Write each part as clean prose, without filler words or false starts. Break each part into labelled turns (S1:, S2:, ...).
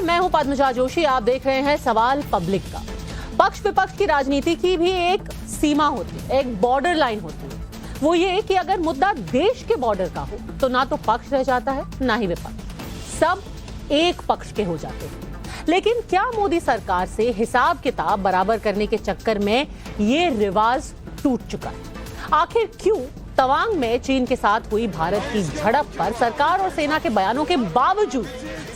S1: मैं हूं पद्मजा जोशी। आप देख रहे हैं सवाल पब्लिक का। पक्ष विपक्ष की राजनीति की भी एक सीमा होती है, एक बॉर्डर लाइन होती है। वो ये कि अगर मुद्दा देश के बॉर्डर का हो तो ना तो पक्ष रह जाता है ना ही विपक्ष, सब एक पक्ष के हो जाते हैं। लेकिन क्या मोदी सरकार से हिसाब किताब बराबर करने के चक्कर में ये रिवाज टूट चुका है? आखिर क्यों तवांग में चीन के साथ हुई भारत की झड़प पर सरकार और सेना के बयानों के बावजूद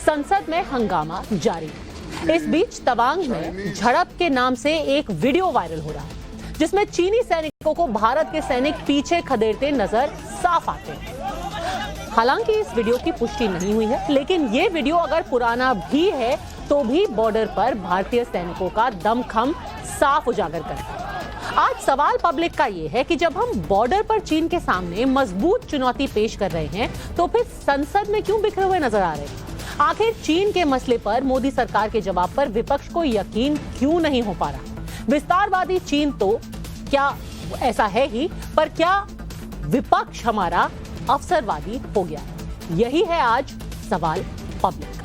S1: संसद में हंगामा जारी है? इस बीच तवांग में झड़प के नाम से एक वीडियो वायरल हो रहा है जिसमें चीनी सैनिकों को भारत के सैनिक पीछे खदेड़ते नजर साफ आते हैं। हालांकि इस वीडियो की पुष्टि नहीं हुई है, लेकिन ये वीडियो अगर पुराना भी है तो भी बॉर्डर पर भारतीय सैनिकों का दमखम साफ उजागर करता है। आज सवाल पब्लिक का ये है कि जब हम बॉर्डर पर चीन के सामने मजबूत चुनौती पेश कर रहे हैं तो फिर संसद में क्यों बिखरे हुए नजर आ रहे हैं? आखिर चीन के मसले पर मोदी सरकार के जवाब पर विपक्ष को यकीन क्यों नहीं हो पा रहा? विस्तारवादी चीन तो क्या ऐसा है ही, पर क्या विपक्ष हमारा अवसरवादी हो गया? यही है आज सवाल पब्लिक।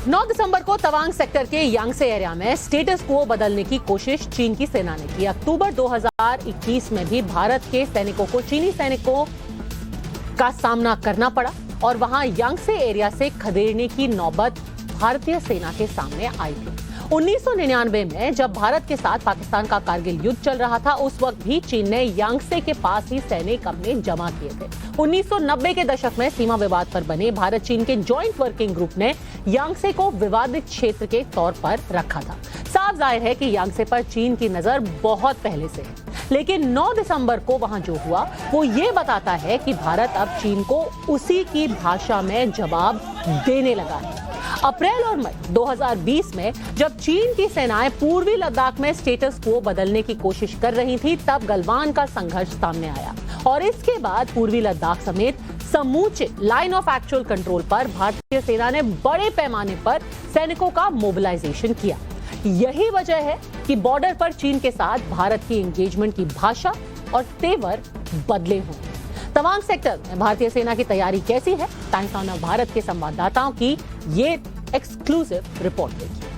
S1: 9 दिसंबर को तवांग सेक्टर के यांगसे एरिया में स्टेटस को बदलने की कोशिश चीन की सेना ने की। अक्टूबर 2021 में भी भारत के सैनिकों को चीनी सैनिकों का सामना करना पड़ा और वहां यांगसे एरिया से खदेड़ने की नौबत भारतीय सेना के सामने आई थी। 1999 में जब भारत के साथ पाकिस्तान का कारगिल युद्ध चल रहा था, उस वक्त भी चीन ने यांगसे के पास ही सैनिक अपने जमा किए थे। 1990 के दशक में सीमा विवाद पर बने भारत चीन के जॉइंट वर्किंग ग्रुप ने यांगसे को विवादित क्षेत्र के तौर पर रखा था। साफ जाहिर है कि यांगसे पर चीन की नजर बहुत पहले से है, लेकिन 9 दिसंबर को वहां जो हुआ वो ये बताता है कि भारत अब चीन को उसी की भाषा में जवाब देने लगा है। अप्रैल और मई 2020 में जब चीन की सेनाएं पूर्वी लद्दाख में स्टेटस को बदलने की कोशिश कर रही थी, तब गलवान का संघर्ष सामने आया और इसके बाद पूर्वी लद्दाख समेत समूचे लाइन ऑफ एक्चुअल कंट्रोल पर भारतीय सेना ने बड़े पैमाने पर सैनिकों का मोबिलाइजेशन किया। यही वजह है कि बॉर्डर पर चीन के साथ भारत की एंगेजमेंट की भाषा और तेवर बदले हुए। तवांग सेक्टर में भारतीय सेना की तैयारी कैसी है? टाइम्स ऑफ भारत के संवाददाताओं की ये एक्सक्लूसिव रिपोर्ट देखिए।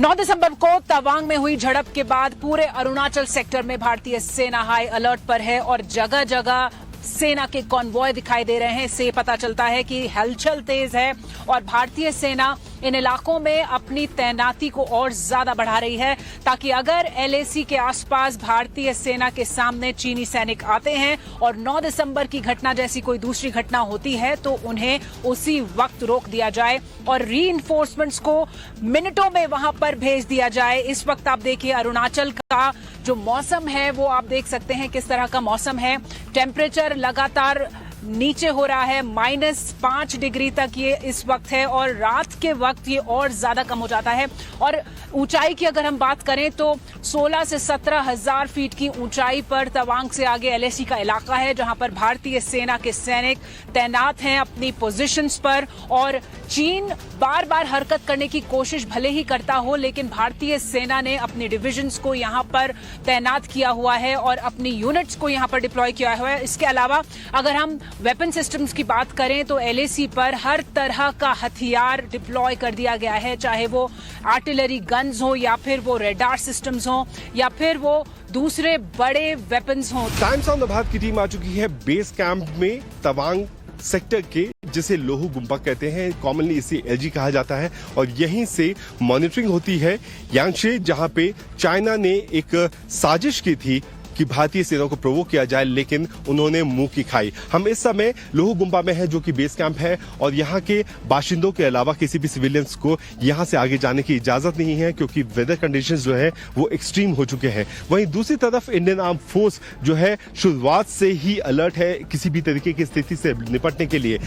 S2: 9 दिसंबर को तवांग में हुई झड़प के बाद पूरे अरुणाचल सेक्टर में भारतीय सेना हाई अलर्ट पर है और जगह जगह सेना के कॉन्वॉय दिखाई दे रहे हैं। इससे पता चलता है कि हलचल तेज है और भारतीय सेना इन इलाकों में अपनी तैनाती को और ज्यादा बढ़ा रही है ताकि अगर एलएसी के आसपास भारतीय सेना के सामने चीनी सैनिक आते हैं और 9 दिसंबर की घटना जैसी कोई दूसरी घटना होती है तो उन्हें उसी वक्त रोक दिया जाए और रीइंफोर्समेंट्स को मिनटों में वहां पर भेज दिया जाए। इस वक्त आप देखिए अरुणाचल का जो मौसम है वो आप देख सकते हैं किस तरह का मौसम है। टेम्परेचर लगातार नीचे हो रहा है, -5 डिग्री तक ये इस वक्त है और रात के वक्त ये और ज्यादा कम हो जाता है। और ऊंचाई की अगर हम बात करें तो 16 से 17 हजार फीट की ऊंचाई पर तवांग से आगे एलएसी का इलाका है जहां पर भारतीय सेना के सैनिक तैनात हैं अपनी पोजीशंस पर। और चीन बार बार हरकत करने की कोशिश भले ही करता हो, लेकिन भारतीय सेना ने अपनी डिविजन्स को यहां पर तैनात किया हुआ है और अपनी यूनिट्स को यहां पर डिप्लॉय किया हुआ है। इसके अलावा अगर हम वेपन सिस्टम्स की बात करें तो एलएसी पर हर तरह का हथियार डिप्लॉय कर दिया गया है, चाहे वो आर्टिलरी गन्स हो या फिर वो रेडार सिस्टम्स हो या फिर वो दूसरे बड़े वेपन्स हो।
S3: टाइम्स ऑफ भारत की टीम आ चुकी है बेस कैंप में तवांग सेक्टर के, जिसे लोहू गुम्बा कहते हैं, कॉमनली इसे एलजी कहा जाता है और यहीं से मॉनिटरिंग होती है यांगसे, जहां पे चाइना ने एक साजिश की थी कि भारतीय सेना को प्रोवोक किया जाए, लेकिन उन्होंने मुंह की खाई। हम इस समय लोहू गुम्बा में हैं जो कि बेस कैंप है और यहाँ के बाशिंदों के अलावा किसी भी सिविलियंस को यहाँ से आगे जाने की इजाजत नहीं है क्योंकि वेदर कंडीशंस जो है वो एक्सट्रीम हो चुके हैं। वहीं दूसरी तरफ इंडियन आर्म फोर्स जो है शुरुआत से ही अलर्ट है किसी भी तरीके की स्थिति से निपटने के लिए।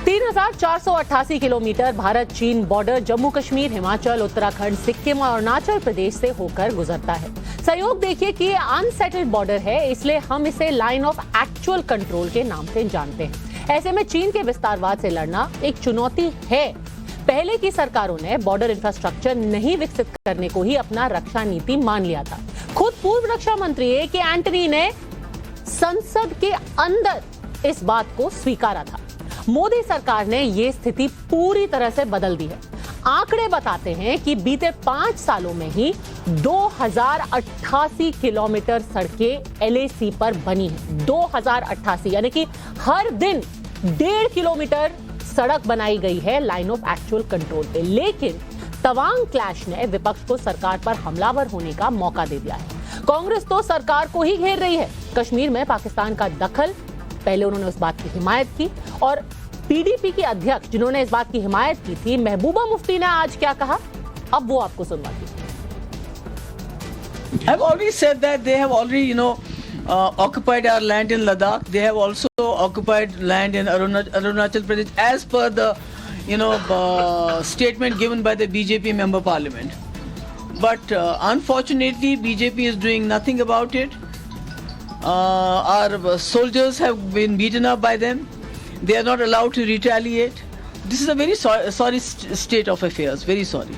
S1: 3,488 किलोमीटर भारत चीन बॉर्डर जम्मू कश्मीर, हिमाचल, उत्तराखंड, सिक्किम और अरुणाचल प्रदेश से होकर गुजरता है। सहयोग देखिए कि ये अनसेटल्ड बॉर्डर है, इसलिए हम इसे लाइन ऑफ एक्चुअल कंट्रोल के नाम से जानते हैं। ऐसे में चीन के विस्तारवाद से लड़ना एक चुनौती है, पहले की सरकारों ने बॉर्डर इंफ्रास्ट्रक्चर नहीं विकसित करने को ही अपना रक्षा नीति मान लिया था। खुद पूर्व रक्षा मंत्री ए.के. एंटनी ने संसद के अंदर इस बात को स्वीकारा था। मोदी सरकार ने यह स्थिति पूरी तरह से बदल दी है। आंकड़े बताते हैं कि बीते 5 सालों में ही 2088 किलोमीटर सड़कें LAC पर बनी हैं। 2088 यानी कि हर दिन 1.5 किलोमीटर सड़क बनाई गई है लाइन ऑफ एक्चुअल कंट्रोल पे। लेकिन तवांग क्लैश ने विपक्ष को सरकार पर हमलावर होने का मौका दे दिया है। कांग्रेस तो सरकार को ही घेर रही है। कश्मीर में पाकिस्तान का दखल, पहले उन्होंने उस बात की हिमायत की, और PDP की अध्यक्ष जिन्होंने इस बात की हिमायत की थी महबूबा मुफ्ती ने आज क्या कहा, अब वो आपको सुनवाती हूं।
S4: I've already said that they have already, occupied our land in Ladakh. They have also occupied land in Arunachal Pradesh as per the, statement given by the BJP member parliament. But unfortunately, BJP is doing nothing about it. Our soldiers have been beaten up by them. They are not allowed to retaliate. This is a very sorry state of affairs. Very sorry.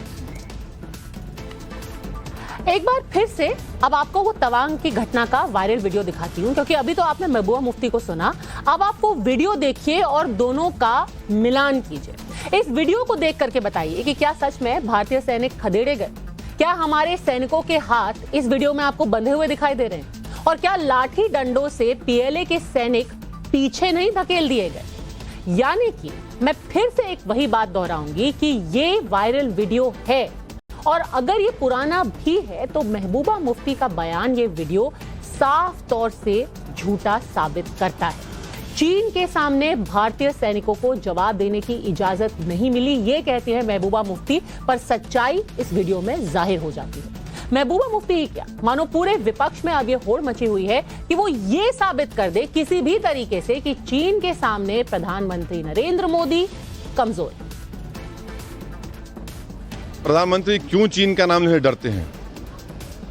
S1: एक बार फिर से अब आपको वो तवांग की घटना का viral video दिखाती हूं, क्योंकि अभी तो आपने महबूबा मुफ्ती को सुना, अब आप वो वीडियो देखिए और दोनों का मिलान कीजिए। इस वीडियो को देख करके बताइए कि क्या सच में भारतीय सैनिक खदेड़े गए? क्या हमारे सैनिकों के हाथ इस वीडियो में आपको बंधे हुए दिखाई दे रहे हैं? और क्या लाठी डंडों से PLA के सैनिक पीछे नहीं धकेल दिए गए? यानी कि मैं फिर से एक वही बात दोहराऊंगी कि ये वायरल वीडियो है, और अगर ये पुराना भी है तो महबूबा मुफ्ती का बयान, ये वीडियो साफ तौर से झूठा साबित करता है। चीन के सामने भारतीय सैनिकों को जवाब देने की इजाजत नहीं मिली, ये कहती है महबूबा मुफ्ती, पर सच्चाई इस वीडियो में जाहिर हो जाती है। महबूबा मुफ्ती ही क्या, मानो पूरे विपक्ष में अब ये होड़ मची हुई है कि वो ये साबित कर दे किसी भी तरीके से कि चीन के सामने प्रधानमंत्री नरेंद्र मोदी कमजोर है।
S5: प्रधानमंत्री क्यों चीन का नाम लेने डरते हैं?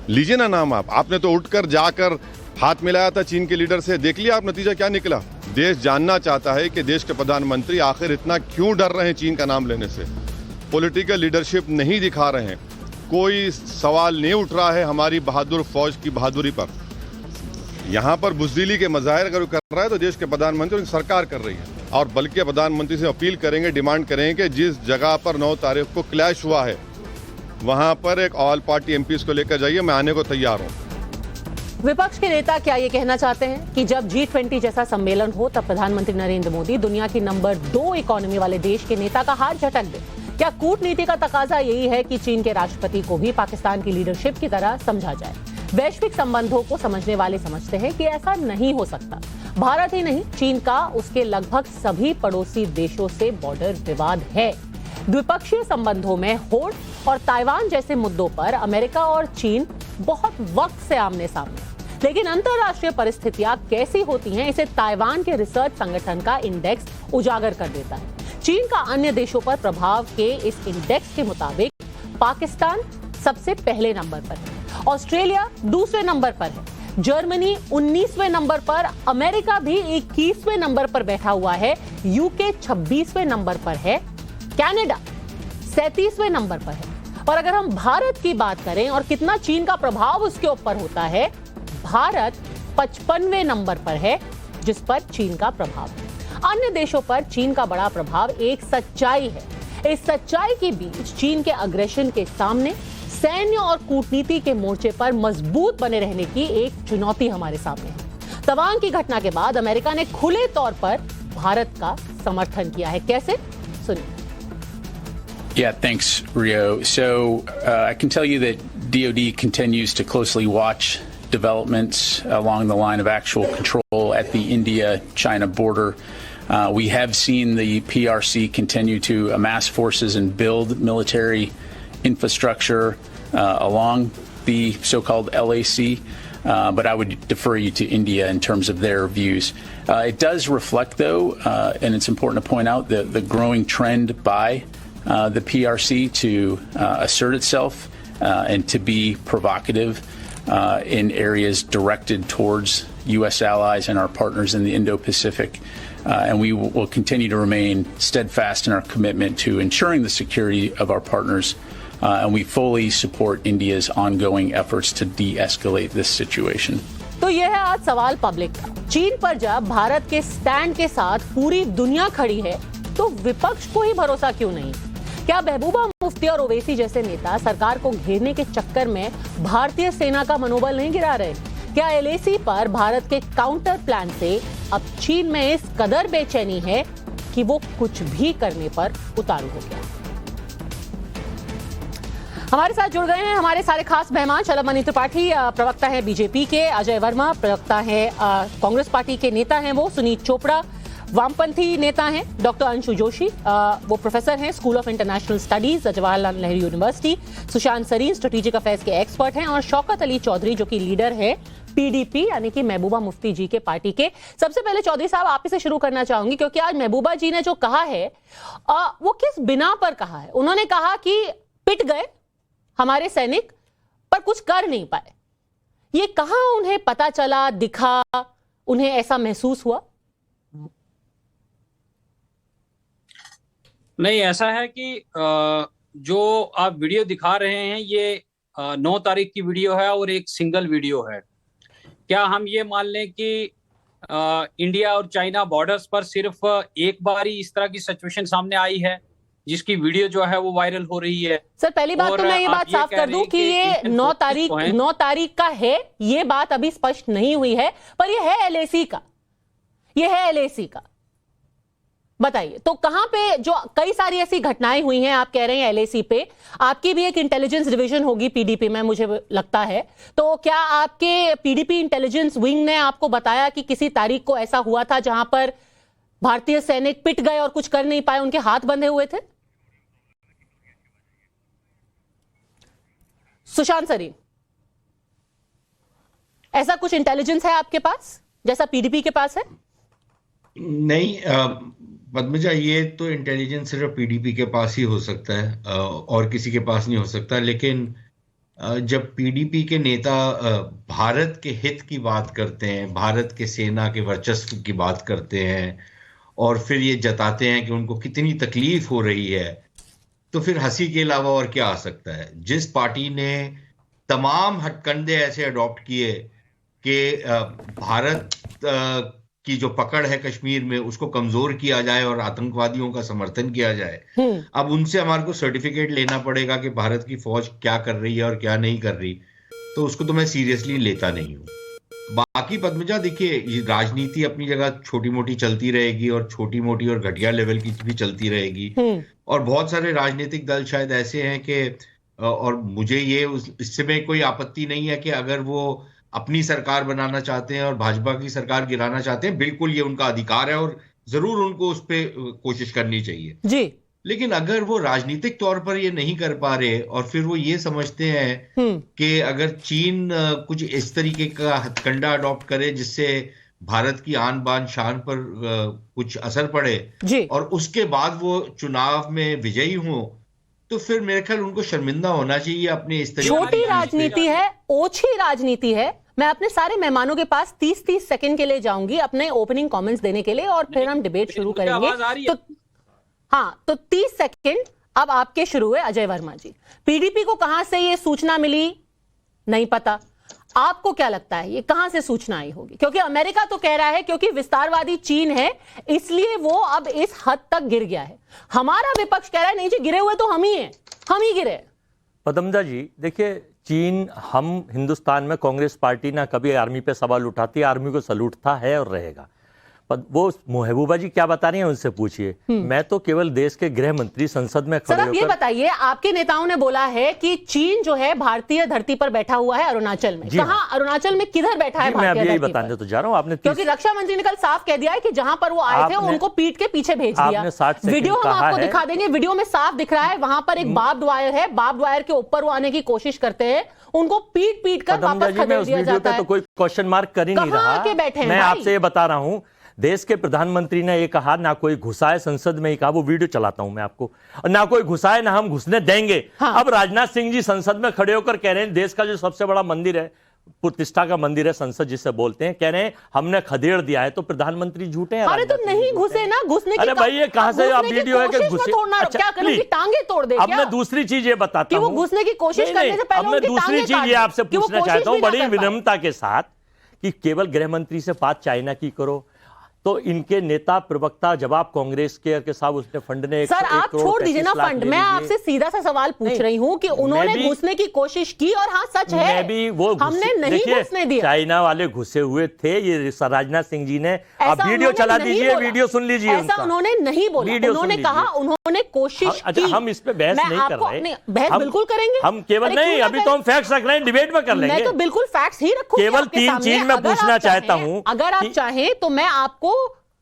S5: लीजिए ना नाम आप। आपने तो उठकर जाकर हाथ मिलाया था चीन के लीडर से, देख लिया आप नतीजा क्या निकला। देश जानना चाहता है कि देश के प्रधानमंत्री आखिर इतना क्यों डर रहे हैं चीन का नाम लेने से। पॉलिटिकल लीडरशिप नहीं दिखा रहे हैं, कोई सवाल नहीं उठ रहा है हमारी बहादुर फौज की बहादुरी पर। यहाँ पर बुज़दिली के मज़ाहिर अगर कर रहा है तो देश के प्रधानमंत्री और सरकार कर रही है, और बल्कि प्रधानमंत्री से अपील करेंगे, डिमांड करेंगे कि जिस जगह पर 9 तारीख को क्लैश हुआ है वहां पर एक ऑल पार्टी MPs को लेकर जाइए, मैं आने को तैयार हूं।
S1: विपक्ष के नेता क्या ये कहना चाहते हैं कि जब G20 जैसा सम्मेलन हो तब प्रधानमंत्री नरेंद्र मोदी दुनिया की नंबर 2 इकोनॉमी वाले देश के नेता का हाथ झटक दे? क्या कूटनीति का तकाजा यही है कि चीन के राष्ट्रपति को भी पाकिस्तान की लीडरशिप की तरह समझा जाए? वैश्विक संबंधों को समझने वाले समझते हैं कि ऐसा नहीं हो सकता। भारत ही नहीं, चीन का उसके लगभग सभी पड़ोसी देशों से बॉर्डर विवाद है। द्विपक्षीय संबंधों में होड़ और ताइवान जैसे मुद्दों पर अमेरिका और चीन बहुत वक्त से आमने सामने, लेकिन अंतरराष्ट्रीय परिस्थितियां कैसी होती हैं, इसे ताइवान के रिसर्च संगठन का इंडेक्स उजागर कर देता है। चीन का अन्य देशों पर प्रभाव के इस इंडेक्स के मुताबिक पाकिस्तान सबसे पहले नंबर पर है, ऑस्ट्रेलिया दूसरे नंबर पर है, जर्मनी 19वें नंबर पर, अमेरिका भी 21वें नंबर पर बैठा हुआ है, यूके 26वें नंबर पर है, कनाडा 37वें नंबर पर है। और अगर हम भारत की बात करें और कितना चीन का प्रभाव उसके ऊपर होता है, भारत 55वें नंबर पर है जिस पर चीन का प्रभाव है। अन्य देशों पर चीन का बड़ा प्रभाव एक सच्चाई है। इस सच्चाई के बीच चीन के अग्रेशन के सामने सैन्य और कूटनीति के मोर्चे पर मजबूत बने रहने की एक चुनौती हमारे सामने है। तवांग की घटना के बाद अमेरिका ने खुले तौर पर भारत का समर्थन किया है। कैसे? सुनिए।
S6: Yeah, thanks, Rio. So I can tell you that DoD continues to closely watch developments along the line of actual control at the India-China border. We have seen the PRC continue to amass forces and build military infrastructure along the so-called LAC, but I would defer you to India in terms of their views. It does reflect, though, and it's important to point out, the growing trend by the PRC to assert itself and to be provocative in areas directed towards U.S. allies and our partners in the Indo-Pacific and we will continue to remain steadfast in our commitment to ensuring the security of our partners, and we fully support India's ongoing efforts to de-escalate this situation.
S1: तो यह है आज सवाल public का। चीन पर जब भारत के स्टैंड के साथ पूरी दुनिया खड़ी है तो विपक्ष को ही भरोसा क्यों नहीं? क्या महबूबा मुफ्ती और ओवैसी जैसे नेता सरकार को घेरने के चक्कर में भारतीय सेना का मनोबल नहीं गिरा रहे? क्या LAC पर भारत के काउंटर प्लान से अब चीन में इस कदर बेचैनी है कि वो कुछ भी करने पर उतारू हो गया? हमारे साथ जुड़ गए हैं हमारे सारे खास मेहमान। शलभ मणि त्रिपाठी प्रवक्ता है बीजेपी के, अजय वर्मा प्रवक्ता है कांग्रेस पार्टी के नेता हैं वो, सुनीत चोपड़ा वामपंथी नेता हैं, डॉक्टर अंशु जोशी वो प्रोफेसर हैं school of international studies Jawaharlal Nehru university, Sushant Sareen strategic affairs के एक्सपर्ट हैं, और शौकत अली चौधरी जो कि लीडर है PDP यानी कि महबूबा मुफ्ती जी के पार्टी के। सबसे पहले चौधरी साहब आप ही से शुरू करना चाहूंगी क्योंकि आज महबूबा जी ने जो कहा है वो किस बिना पर कहा है? उन्होंने कहा कि पिट गए हमारे सैनिक पर कुछ कर नहीं पाए। ये कहां उन्हें पता चला, दिखा, उन्हें ऐसा महसूस हुआ?
S7: नहीं, ऐसा है कि जो आप वीडियो दिखा रहे हैं ये 9 तारीख की वीडियो है और एक सिंगल वीडियो है। क्या हम ये मान लें कि इंडिया और चाइना बॉर्डर्स पर सिर्फ एक बार ही इस तरह की सिचुएशन सामने आई है जिसकी वीडियो जो है वो वायरल हो रही है?
S1: सर पहली बात तो मैं ये बात साफ कर दूं कि ये 9 तारीख का है, ये बात अभी स्पष्ट नहीं हुई है, पर ये है LAC का, ये है LAC का। बताइए तो कहां पे जो कई सारी ऐसी घटनाएं हुई हैं, आप कह रहे हैं LAC पे, आपकी भी एक इंटेलिजेंस डिवीजन होगी PDP में मुझे लगता है, तो क्या आपके PDP इंटेलिजेंस विंग ने आपको बताया कि किसी तारीख को ऐसा हुआ था जहां पर भारतीय सैनिक पिट गए और कुछ कर नहीं पाए, उनके हाथ बंधे हुए थे? सुशांत सरीन, ऐसा कुछ इंटेलिजेंस है आपके पास जैसा PDP के पास है?
S8: नहीं पद्मजा, ये तो इंटेलिजेंस सिर्फ PDP के पास ही हो सकता है और किसी के पास नहीं हो सकता। लेकिन जब PDP के नेता भारत के हित की बात करते हैं, भारत के सेना के वर्चस्व की बात करते हैं और फिर ये जताते हैं कि उनको कितनी तकलीफ हो रही है, तो फिर हंसी के अलावा और क्या आ सकता है? जिस पार्टी ने तमाम हथकंडे ऐसे अडॉप्ट किए कि भारत की जो पकड़ है कश्मीर में उसको कमजोर किया जाए और आतंकवादियों का समर्थन किया जाए, अब उनसे हमारे को सर्टिफिकेट लेना पड़ेगा कि भारत की फौज क्या कर रही है और क्या नहीं कर रही, तो उसको तो मैं सीरियसली लेता नहीं हूं। बाकी पद्मजा देखिए, ये राजनीति अपनी जगह छोटी मोटी चलती रहेगी और छोटी मोटी और घटिया लेवल की भी चलती रहेगी, और बहुत सारे राजनीतिक दल शायद ऐसे हैं कि, और मुझे ये इससे में कोई आपत्ति नहीं है कि अगर वो अपनी सरकार बनाना चाहते हैं और भाजपा की सरकार गिराना चाहते हैं, बिल्कुल ये उनका अधिकार है और जरूर उनको उस पर कोशिश करनी चाहिए जी। लेकिन अगर वो राजनीतिक तौर पर ये नहीं कर पा रहे और फिर वो ये समझते हैं कि अगर चीन कुछ इस तरीके का हथकंडा अडॉप्ट करे जिससे भारत की आन बान शान पर कुछ असर पड़े जी, और उसके बाद वो चुनाव में विजयी हो, तो फिर मेरे ख्याल उनको शर्मिंदा होना चाहिए अपने इस तरीके।
S1: छोटी राजनीति है, ओछी राजनीति है। मैं अपने सारे मेहमानों के पास 30-30 सेकंड के लिए जाऊंगी अपने ओपनिंग कमेंट्स देने के लिए और फिर हम डिबेट शुरू करेंगे। तो हाँ, तो 30 सेकंड अब आपके शुरू हुए। अजय वर्मा जी, PDP को कहां से ये सूचना मिली नहीं पता, आपको क्या लगता है ये कहां से सूचना आई होगी? क्योंकि अमेरिका तो कह रहा है क्योंकि विस्तारवादी चीन है इसलिए वो अब इस हद तक गिर गया है। हमारा विपक्ष कह रहा है नहीं जी, गिरे हुए तो हम ही हैं, हम ही गिरे।
S9: पदमजा जी देखिए, चीन, हम हिंदुस्तान में कांग्रेस पार्टी ना कभी आर्मी पे सवाल उठाती है, आर्मी को सलूट था, है और रहेगा। वो महबूबा जी क्या बता रही हैं उनसे पूछिए। मैं तो केवल देश के गृह मंत्री संसद में खड़े
S1: होकर। सर आप ये बताइए, आपके नेताओं ने बोला है कि चीन जो है भारतीय धरती पर बैठा हुआ है अरुणाचल में। कहां अरुणाचल में किधर बैठा है?
S9: मैं अब यही बताने तो जा रहा हूं। आपने
S1: क्योंकि रक्षा मंत्री ने कल साफ कह दिया है कि जहां पर वो आए थे उनको पीठ के पीछे भेज दिया। वीडियो हम आपको दिखा देंगे, वीडियो में साफ दिख रहा है वहां पर एक बार्ब्ड वायर है, बार्ब्ड वायर के ऊपर वो आने की कोशिश करते हैं, उनको पीट पीट कर वापस खदेड़ दिया जाता है।
S9: तो कोई क्वेश्चन मार्क कर ही नहीं रहा। मैं आपसे ये बता रहा हूं, देश के प्रधानमंत्री ने ये कहा ना कोई घुसाए, संसद में ही कहा, वो वीडियो चलाता हूं मैं आपको, और ना कोई घुसाए ना हम घुसने देंगे। हाँ। अब राजनाथ सिंह जी संसद में खड़े होकर कह रहे हैं देश का जो सबसे बड़ा मंदिर है प्रतिष्ठा का मंदिर है संसद जिसे बोलते हैं, कह रहे हैं हमने खदेड़ दिया है, तो प्रधानमंत्री झूठे हैं।
S1: अरे तो नहीं घुसे ना, घुसने की
S9: अरे भाई ये कहां से आप वीडियो है कि घुसे?
S1: अच्छा, क्या करें, टांगे तोड़ दे?
S9: अब मैं दूसरी चीज ये बताता हूं,
S1: वो घुसने की कोशिश करने से पहले
S9: अब मैं दूसरी चीज ये आपसे पूछना चाहता हूं बड़ी विनम्रता के साथ कि केवल गृह मंत्री से बात चाइना की करो, तो इनके नेता प्रवक्ता जवाब कांग्रेस के साहब उसने फंड ने
S1: सर आप छोड़ दीजिए ना फंड, मैं आपसे सीधा सा सवाल पूछ रही हूं कि उन्होंने घुसने की कोशिश की और हाँ सच है
S9: मैं भी वो
S1: हमने नहीं घुसने दिया।
S9: चाइना वाले घुसे हुए थे, ये राजनाथ सिंह जी ने, आप वीडियो चला दीजिए, वीडियो सुन लीजिए।
S1: ऐसा उन्होंने नहीं बोला, उन्होंने कहा उन्होंने कोशिश की।
S9: हम इस पे बहस नहीं कर रहे,
S1: बहस बिल्कुल करेंगे
S9: हम, केवल नहीं, अभी तो हम फैक्ट्स रख रहे हैं, डिबेट में कर लेंगे।
S1: मैं तो बिल्कुल फैक्ट्स ही रखूंगी,
S9: केवल 3 चीज मैं पूछना चाहता हूं।
S1: अगर आप चाहें तो मैं आपको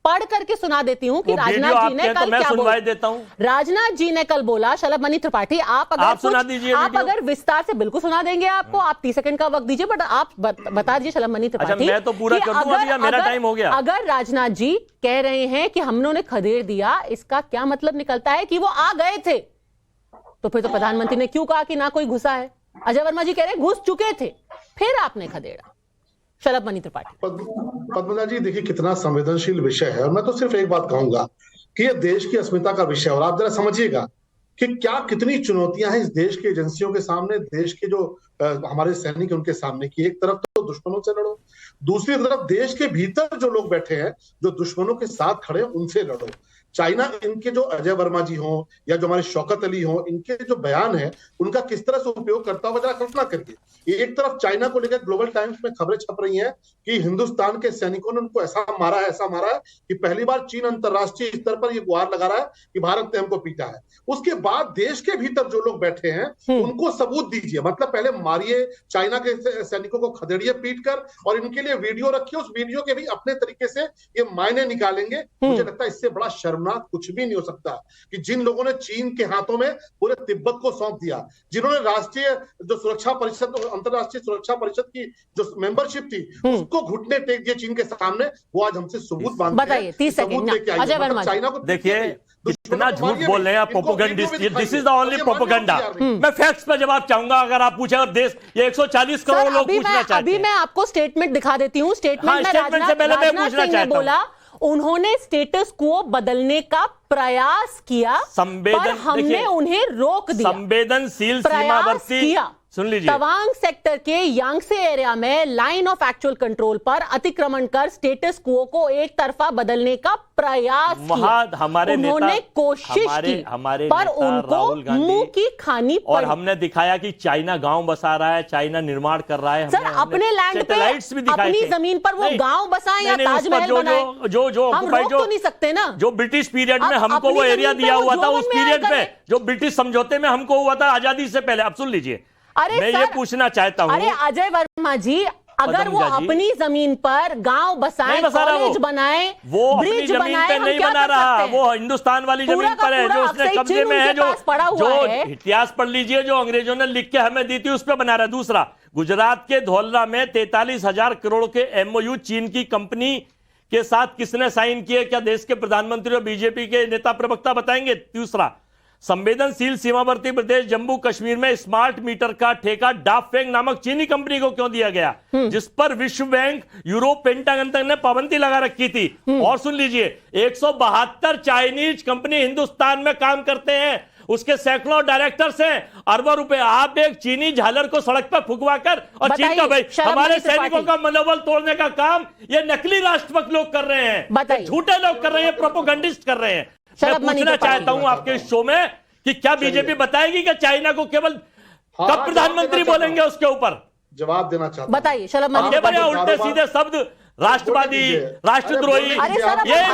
S1: पढ़ करके सुना देती हूँ कि राजनाथ जी ने कल क्या बोला।
S9: देता हूँ।
S1: राजनाथ जी ने कल बोला, शलभ मणि त्रिपाठी आप
S9: सुना दीजिए,
S1: आप अगर विस्तार से बिल्कुल सुना देंगे आपको, आप 30 सेकंड का वक्त दीजिए, बट आप बता दीजिए शलभ मणि त्रिपाठी।
S9: अच्छा, मैं तो पूरा कर दूं, अभी मेरा टाइम हो गया।
S1: अगर राजनाथ जी कह रहे हैं कि हमने खदेड़ दिया, इसका क्या मतलब निकलता है कि वो आ गए थे, तो फिर तो प्रधानमंत्री ने क्यों कहा कि ना कोई घुसा है? अजय वर्मा जी कह रहे घुस चुके थे, फिर आपने खदेड़ा। शलभ मणि त्रिपाठी।
S10: पद्मजा जी देखिए कितना संवेदनशील विषय है, और मैं तो सिर्फ एक बात कहूंगा कि ये देश की अस्मिता का विषय है, और आप जरा समझिएगा कि क्या कितनी चुनौतियां हैं इस देश की एजेंसियों के सामने, देश के जो हमारे सैनिक हैं उनके सामने, की एक तरफ तो दुश्मनों से लड़ो, दूसरी तरफ देश के भीतर जो लोग बैठे हैं जो दुश्मनों के साथ खड़े हैं उनसे लड़ो। चाइना, इनके जो अजय वर्मा जी हों या जो हमारे शौकत अली हों, इनके जो बयान है उनका किस तरह से उपयोग करता हुआ, जरा कल्पना करिए। एक तरफ चाइना को लेकर ग्लोबल टाइम्स में खबरें छप रही हैं कि हिंदुस्तान के सैनिकों ने उनको ऐसा मारा है कि पहली बार चीन अंतरराष्ट्रीय स्तर पर ये गुहार लगा रहा है कि भारत ने हमको पीटा है। उसके बाद देश के भीतर जो लोग बैठे हैं उनको सबूत दीजिए, मतलब पहले मारिए, चाइना के सैनिकों को खदेड़िए पीट कर, और इनके लिए वीडियो रखिए, उस वीडियो के भी अपने तरीके से ये मायने निकालेंगे। मुझे लगता है इससे बड़ा शर्मनाक कुछ भी नहीं हो सकता कि जिन लोगों ने चीन के हाथों में पूरे तिब्बत को सौंप दिया, जिन्होंने राष्ट्रीय जो सुरक्षा परिषद, अंतरराष्ट्रीय सुरक्षा परिषद की जो मेंबरशिप थी उसको घुटने टेक दिए चीन के सामने, वो आज हमसे सबूत मांगते हैं।
S1: बताइए 30 सेकंड।
S10: चाइना को
S9: देखिए कितना झूठ बोल रहे हैं आप, propagandist, this is the only propaganda. मैं फैक्ट्स पे जवाब चाहूंगा, अगर आप पूछे, और देश ये 140 करोड़ लोग पूछना चाहते हैं।
S1: अभी मैं आपको स्टेटमेंट दिखा देती हूँ। स्टेटमेंट में राजनाथ सिंह ने बोला उन्होंने स्टेटस को बदलने का प्रयास किया, पर हमने उन्हें रोक दिया।
S9: संवेदनशील सीमावर्ती
S1: किया।
S9: सुन लीजिए,
S1: तवांग सेक्टर के यांगसे एरिया में लाइन ऑफ एक्चुअल कंट्रोल पर अतिक्रमण कर स्टेटस क्वो को एक तरफा बदलने का प्रयास किया।
S9: हमारे
S1: उन्होंने कोशिश की, पर उनको मुंह की खानी पड़ी।
S9: और हमने दिखाया कि चाइना गांव बसा रहा है, चाइना निर्माण कर रहा है।
S1: सर अपने लैंड पे, अपनी जमीन पर वो गांव बसाए या ताजमहल बनाए, हम रोक तो नहीं सकते ना।
S9: जो ब्रिटिश पीरियड में हमको वो एरिया दिया हुआ था, उस पीरियड में जो ब्रिटिश समझौते में हमको हुआ था आजादी से पहले। अब सुन लीजिए, मैं ये पूछना चाहता हूं,
S1: अरे अजय वर्मा जी, अगर वो अपनी जमीन पर गांव बसाए, कॉलेज बनाए,
S9: वो अपनी जमीन पे नहीं बना रहा, वो हिंदुस्तान वाली जमीन पर है जो उसने कब्जे में है, जो इतिहास पढ़ लीजिए, जो अंग्रेजों ने लिख के हमें दी थी उस पर बना रहा है। दूसरा, गुजरात के धौलरा में 43,000 करोड़ के MOU चीन की कंपनी के साथ किसने साइन किए? क्या देश के प्रधानमंत्री और बीजेपी के नेता प्रवक्ता बताएंगे? तीसरा, संवेदनशील सीमावर्ती प्रदेश जम्मू कश्मीर में स्मार्ट मीटर का ठेका डाफेंग नामक चीनी कंपनी को क्यों दिया गया, जिस पर विश्व बैंक, यूरोप, पेंटागन तक ने पाबंदी लगा रखी थी। और सुन लीजिए, 172 चाइनीज कंपनी हिंदुस्तान में काम करते हैं, उसके सैकड़ों डायरेक्टर्स हैं, अरबों रुपए। आप एक चीनी झालर को सड़क पर फुकवा कर, और चीन का भाई हमारे सैनिकों का मनोबल तोड़ने का काम ये नकली राष्ट्रभक्त लोग कर रहे हैं, झूठे लोग कर रहे हैं, प्रोपेगेंडिस्ट कर रहे हैं। मैं पूछना चाहता हूं आपके शो में कि क्या बीजेपी बताएगी कि चाइना को केवल कब प्रधानमंत्री बोलेंगे उसके ऊपर?
S10: जवाब देना चाहता हूं।
S1: बताइए शलभ मणि,
S9: उल्टे सीधे शब्द राष्ट्रवादी, राष्ट्रद्रोही, ये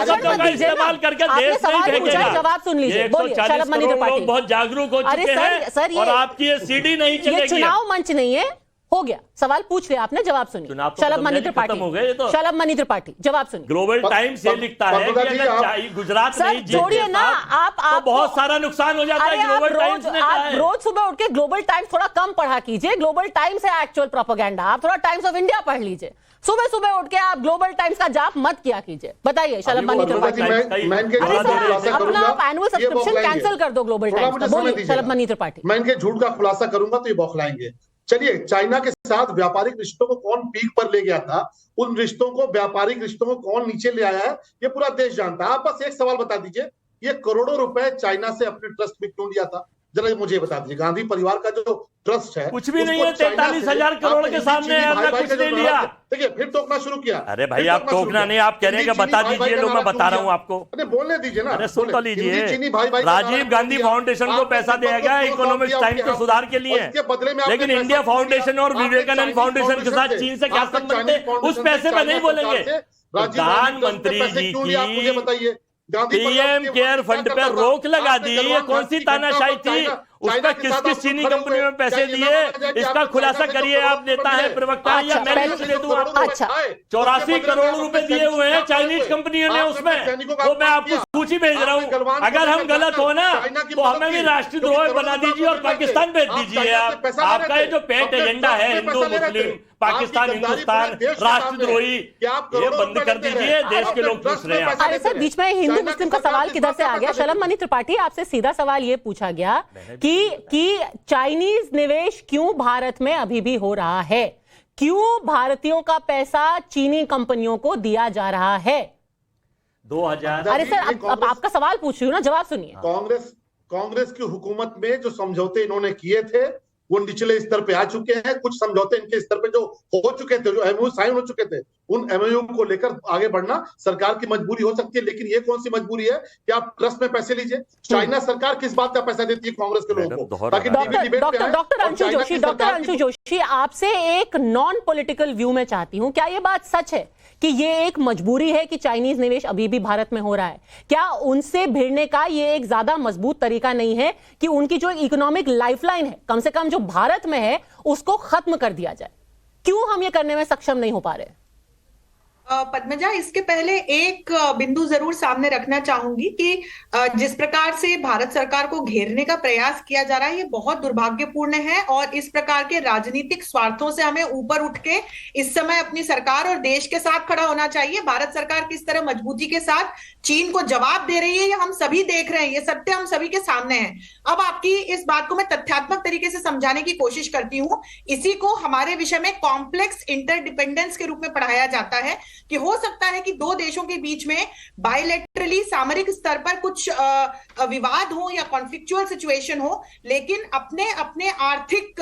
S9: शब्दों का इस्तेमाल करके देश नहीं फेंकेगा।
S1: जवाब सुन लीजिए, बोलिए शलभ मणि त्रिपाठी।
S9: बहुत जागरूक हो चुके हैं और आपकी ये सीडी नहीं चलेगी।
S1: ये चुनाव मंच नहीं है, हो गया। सवाल पूछ लिया आपने, जवाब सुनिए। शलभ मणि त्रिपाठी, शलभ मणि त्रिपाठी जवाब सुनिए।
S9: ग्लोबल टाइम्स ये लिखता है कि अगर गुजरात नहीं
S1: छोड़िए ना, आप
S9: तो बहुत सारा नुकसान हो जाता है। ग्लोबल टाइम्स ने कहा है।
S1: रोज सुबह उठ के ग्लोबल टाइम्स थोड़ा कम पढ़ा कीजिए। ग्लोबल टाइम्स है एक्चुअल प्रोपेगेंडा, आप थोड़ा टाइम्स ऑफ इंडिया पढ़ लीजिए। सुबह सुबह उठ के आप ग्लोबल टाइम्स का जाप मत किया कीजिए। बताइए शलभ मणि त्रिपाठी। अपना एनुअल सब्सक्रिप्शन कैंसिल कर दो ग्लोबल टाइम्स। बोलिए शलभ मणि त्रिपाठी।
S10: मैं इनके झूठ का खुलासा करूंगा तो ये बौखलाएंगे। चलिए, चाइना के साथ व्यापारिक रिश्तों को कौन पीक पर ले गया था, उन रिश्तों को, व्यापारिक रिश्तों को कौन नीचे ले आया है, ये पूरा देश जानता है। आप बस एक सवाल बता दीजिए, ये करोड़ों रुपए चाइना से अपने ट्रस्ट में क्यों लिया था? जरा मुझे बता दीजिए। गांधी परिवार का जो ट्रस्ट है
S9: कुछ भी नहीं है, 43,000 करोड़ के सामने आपने कुछ नहीं लिया।
S10: देखिए फिर टोकना शुरू किया।
S9: अरे भाई आप टोकना नहीं, आप कह रहे हैं कि बता दीजिए, लो मैं बता रहा हूँ आपको।
S10: अरे बोलने दीजिए ना।
S9: अरे सुन तो लीजिए, राजीव गांधी फाउंडेशन को पैसा दिया गया इकोनॉमिक्स टाइम्स के सुधार के लिए, लेकिन इंडिया फाउंडेशन और विवेकानंद फाउंडेशन के साथ चीन से क्या संबंध है, उस पैसे में नहीं बोलेंगे। प्रधानमंत्री जी की पीएम केयर फंड पे रोक लगा दी, ये कौन सी तानाशाही थी? उसका किस किस चीनी कंपनी में पैसे दिए, इसका खुलासा करिए। आप नेता है, प्रवक्ता है, या मैं लिस्ट दे दूं आपको? 84 करोड़ रुपए दिए हुए हैं चाइनीज कंपनियों ने उसमें, वो मैं आपको सूची भेज रहा हूँ। अगर हम गलत हो ना तो हमें भी राष्ट्रद्रोही बना दीजिए और पाकिस्तान भेज दीजिए। आपका ये जो पेट एजेंडा है, हिंदू मुस्लिम पाकिस्तान हिंदुस्तान राष्ट्रद्रोही, ये बंद कर दीजिए। देश के लोग पूछ रहे हैं।
S1: अरे सर, बीच में हिंदू मुस्लिम का सवाल किधर से आ गया? शलम मणि त्रिपाठी, आपसे सीधा सवाल ये पूछा गया कि चाइनीज निवेश क्यों भारत में अभी भी हो रहा है, क्यों भारतीयों का पैसा चीनी कंपनियों को दिया जा रहा है?
S9: 2000।
S1: अरे सर, अब आपका सवाल पूछ रही हूँ ना, जवाब सुनिए।
S10: कांग्रेस की हुकूमत में जो समझौते इन्होंने किए थे वो निचले स्तर पे आ चुके हैं। कुछ समझौते इनके स्तर पे जो हो चुके थे, जो एमओयू साइन हो चुके थे, उन एमओयू को लेकर आगे बढ़ना सरकार की मजबूरी हो सकती है। लेकिन ये कौन सी मजबूरी है कि आप ट्रस्ट में पैसे लीजिए? चाइना सरकार किस बात का पैसा देती है कांग्रेस के लोगों को? ताकि
S1: डॉक्टर अंशु जोशी, आपसे एक नॉन पॉलिटिकल व्यू में चाहती हूं, क्या ये बात सच है कि ये एक मजबूरी है कि चाइनीज निवेश अभी भी भारत में हो रहा है? क्या उनसे भिड़ने का ये एक ज्यादा मजबूत तरीका नहीं है कि उनकी जो इकोनॉमिक लाइफलाइन है, कम से कम जो भारत में है, उसको खत्म कर दिया जाए? क्यों हम ये करने में सक्षम नहीं हो पा रहे?
S11: पद्मजा, इसके पहले एक बिंदु जरूर सामने रखना चाहूंगी कि जिस प्रकार से भारत सरकार को घेरने का प्रयास किया जा रहा है, ये बहुत दुर्भाग्यपूर्ण है। और इस प्रकार के राजनीतिक स्वार्थों से हमें ऊपर उठ के इस समय अपनी सरकार और देश के साथ खड़ा होना चाहिए। भारत सरकार किस तरह मजबूती के साथ चीन को जवाब दे रही है, ये हम सभी देख रहे हैं, ये सत्य हम सभी के सामने है। अब आपकी इस बात को मैं तथ्यात्मक तरीके से समझाने की कोशिश करती हूँ। इसी को हमारे विषय में कॉम्प्लेक्स इंटरडिपेंडेंस के रूप में पढ़ाया जाता है कि हो सकता है कि दो देशों के बीच में बायलैटरली सामरिक स्तर पर कुछ विवाद हो या कॉन्फ्लिक्चुअल सिचुएशन हो, लेकिन अपने अपने आर्थिक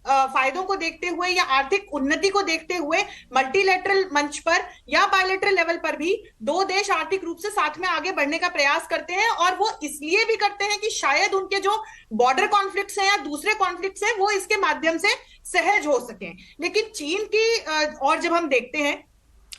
S11: फायदों को देखते हुए या आर्थिक उन्नति को देखते हुए मल्टीलैटरल मंच पर या बायलैटरल लेवल पर भी दो देश आर्थिक रूप से साथ में आगे बढ़ने का प्रयास करते हैं। और वो इसलिए भी करते हैं कि शायद उनके जो बॉर्डर कॉन्फ्लिक्ट्स हैं या दूसरे कॉन्फ्लिक्ट्स हैं वो इसके माध्यम से सहज हो सके। लेकिन चीन की और जब हम देखते हैं,